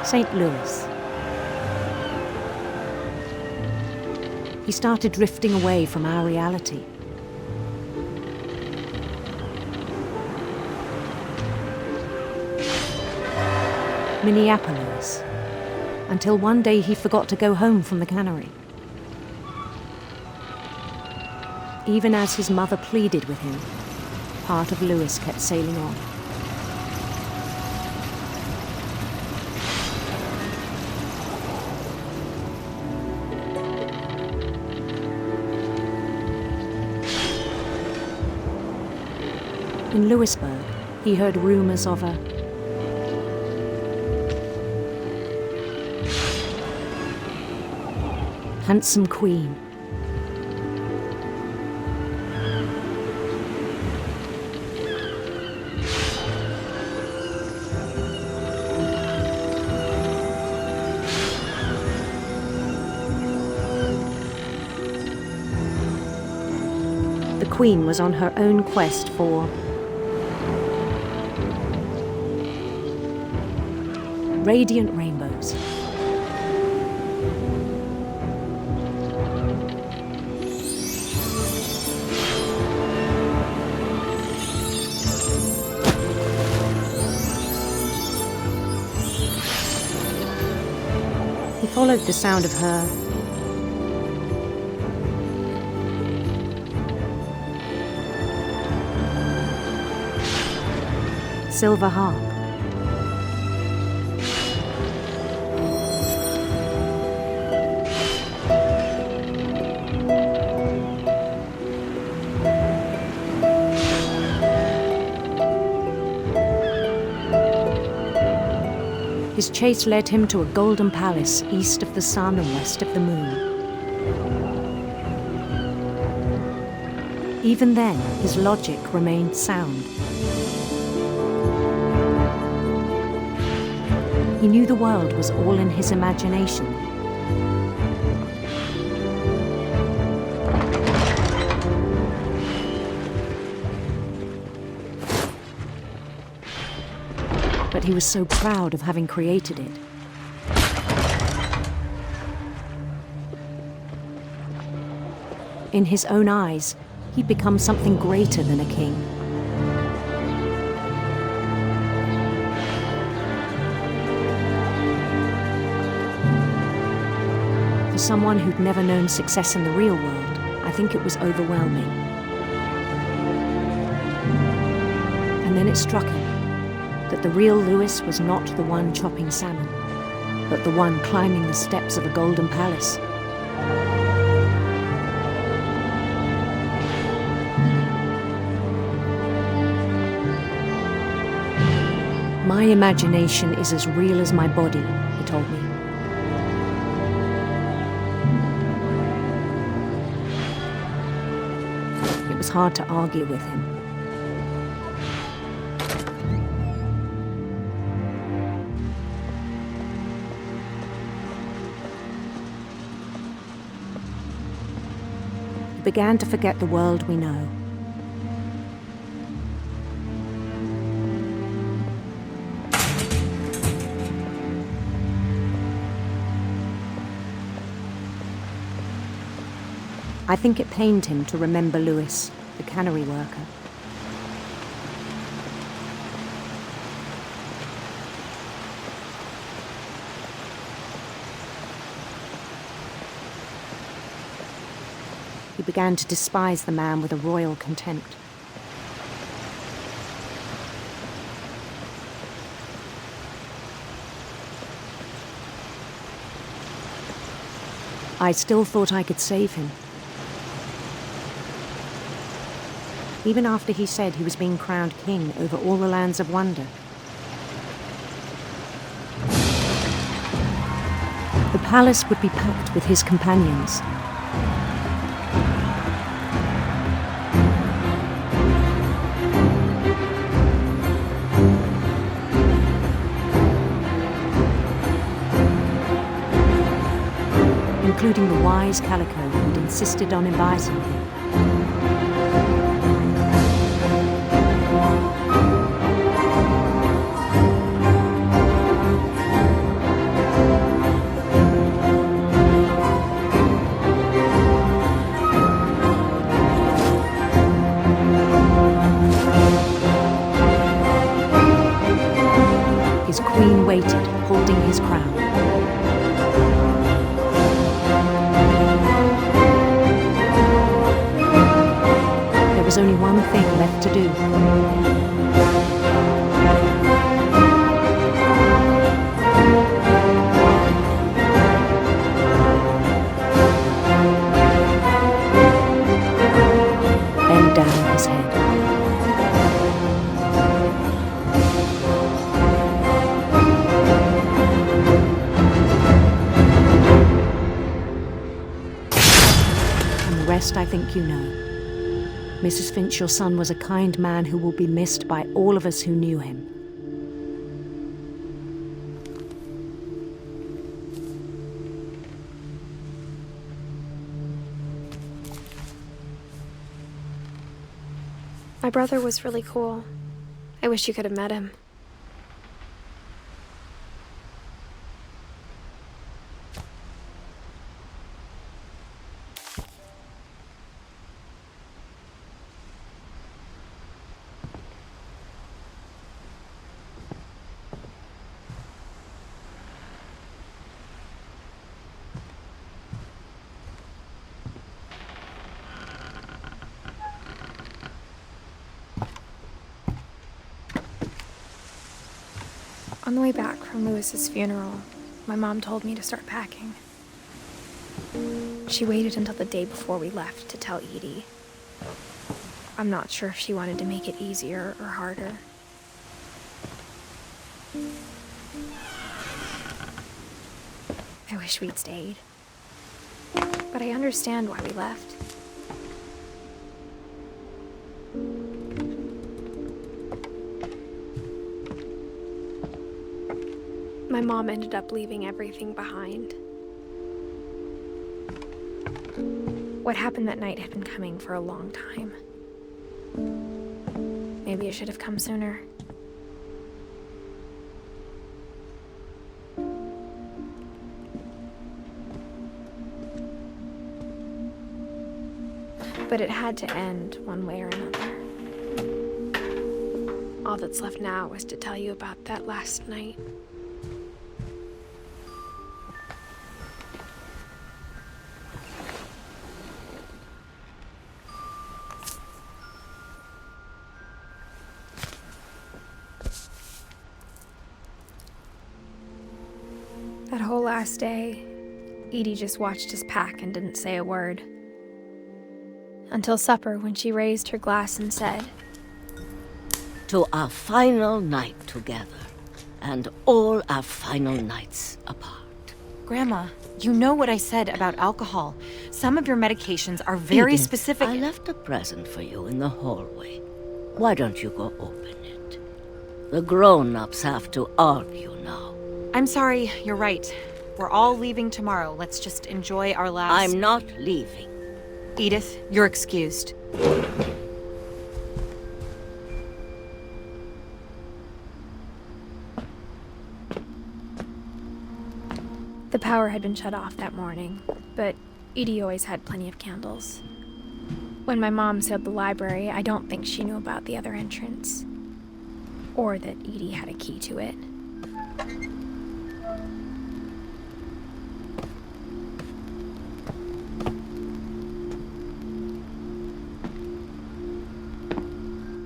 St. Louis. He started drifting away from our reality. Minneapolis, until one day he forgot to go home from the cannery. Even as his mother pleaded with him, part of Louis kept sailing on. In Louisburg, he heard rumors of a handsome queen. The queen was on her own quest for radiant rainbows. He followed the sound of her silver harp. His chase led him to a golden palace east of the sun and west of the moon. Even then, his logic remained sound. He knew the world was all in his imagination. But he was so proud of having created it. In his own eyes, he'd become something greater than a king. For someone who'd never known success in the real world, I think it was overwhelming. And then it struck him that the real Louis was not the one chopping salmon, but the one climbing the steps of a golden palace. My imagination is as real as my body, he told me. It was hard to argue with him. He began to forget the world we know. I think it pained him to remember Louis, the cannery worker. He began to despise the man with a royal contempt. I still thought I could save him. Even after he said he was being crowned king over all the lands of wonder. The palace would be packed with his companions. including the wise Calico who'd insisted on advising him. His queen waited, holding his crown. There was only one thing left to do. Bend down his head. I think you know. Mrs. Finch, your son was a kind man who will be missed by all of us who knew him. My brother was really cool. I wish you could have met him. On the way back from Lewis's funeral, my mom told me to start packing. She waited until the day before we left to tell Edie. I'm not sure if she wanted to make it easier or harder. I wish we'd stayed. But I understand why we left. My mom ended up leaving everything behind. What happened that night had been coming for a long time. Maybe it should have come sooner. But it had to end one way or another. All that's left now is to tell you about that last night. That whole last day, Edie just watched us pack and didn't say a word. Until supper, when she raised her glass and said, "To our final night together, and all our final nights apart." Grandma, you know what I said about alcohol. Some of your medications are very Edith, specific. I left a present for you in the hallway. Why don't you go open it? The grown-ups have to argue now. I'm sorry, you're right. We're all leaving tomorrow. Let's just enjoy our last... I'm not leaving. Edith, you're excused. The power had been shut off that morning, but Edie always had plenty of candles. When my mom sealed the library, I don't think she knew about the other entrance. Or that Edie had a key to it.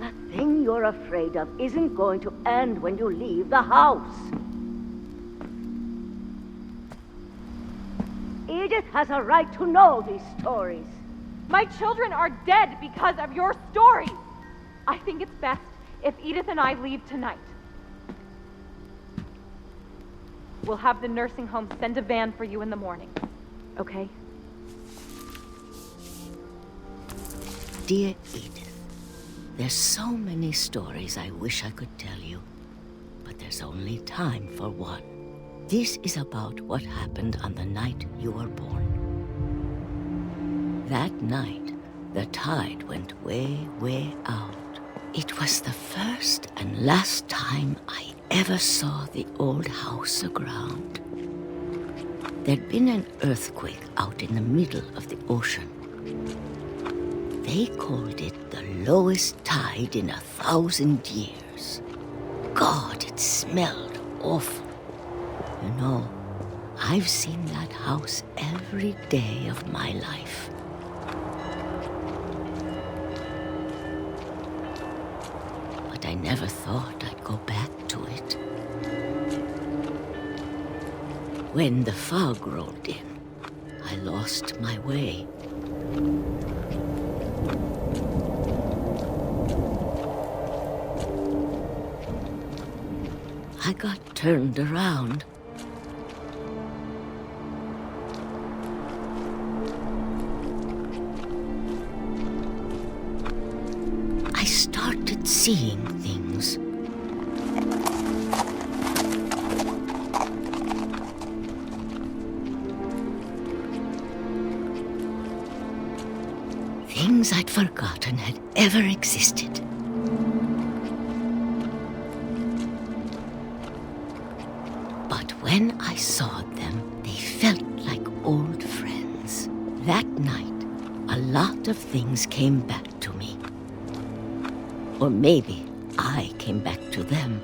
That thing you're afraid of isn't going to end when you leave the house. Edith has a right to know these stories. My children are dead because of your story. I think it's best if Edith and I leave tonight. We'll have the nursing home send a van for you in the morning, okay? Dear Edith, there's so many stories I wish I could tell you, but there's only time for one. This is about what happened on the night you were born. That night, the tide went way, way out. It was the first and last time I ever saw the old house aground. There'd been an earthquake out in the middle of the ocean. They called it the lowest tide in 1,000 years. God, it smelled awful. You know, I've seen that house every day of my life. But I never thought I'd go back to it. When the fog rolled in, I lost my way. I got turned around. I started seeing things. Things I'd forgotten had ever existed. But when I saw them, they felt like old friends. That night, a lot of things came back to me. Or maybe I came back to them.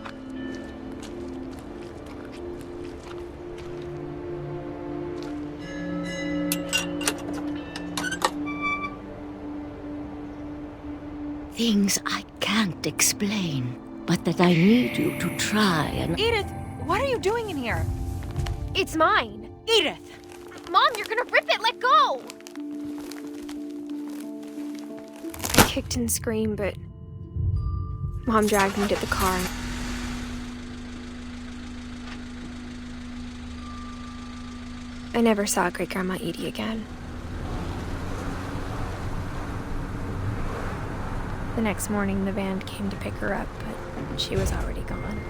Things I can't explain, but that I need you to try and... Edith, what are you doing in here? It's mine. Edith! Mom, you're gonna rip it! Let go! I kicked and screamed, but Mom dragged me to the car. I never saw Great-Grandma Edie again. The next morning, the band came to pick her up, but she was already gone.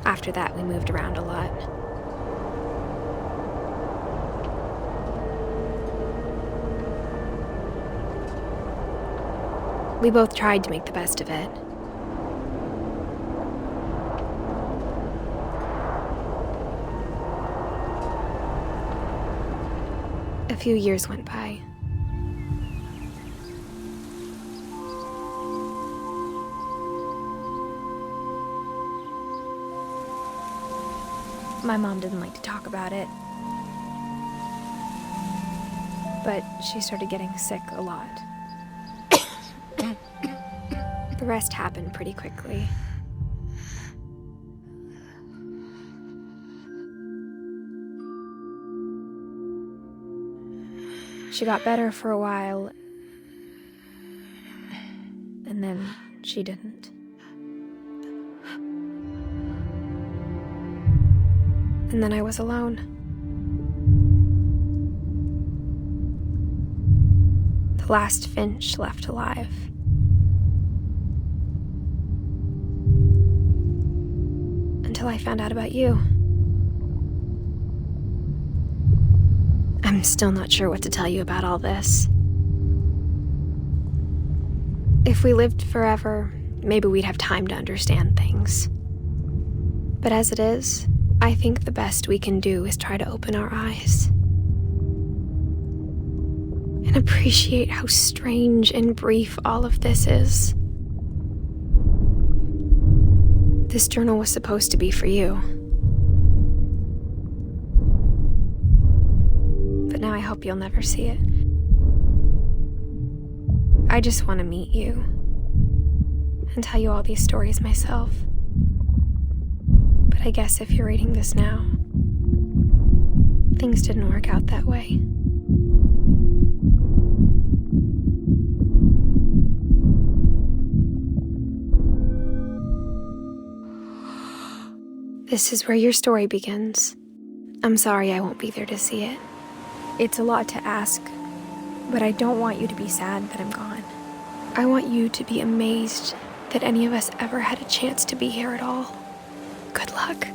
After that, we moved around a lot. We both tried to make the best of it. A few years went by. My mom didn't like to talk about it, but she started getting sick a lot. The rest happened pretty quickly. She got better for a while, and then she didn't. And then I was alone. The last Finch left alive. Until I found out about you. I'm still not sure what to tell you about all this. If we lived forever, maybe we'd have time to understand things. But as it is, I think the best we can do is try to open our eyes and appreciate how strange and brief all of this is. This journal was supposed to be for you. But now I hope you'll never see it. I just want to meet you and tell you all these stories myself. But I guess if you're reading this now, things didn't work out that way. This is where your story begins. I'm sorry I won't be there to see it. It's a lot to ask, but I don't want you to be sad that I'm gone. I want you to be amazed that any of us ever had a chance to be here at all. Good luck.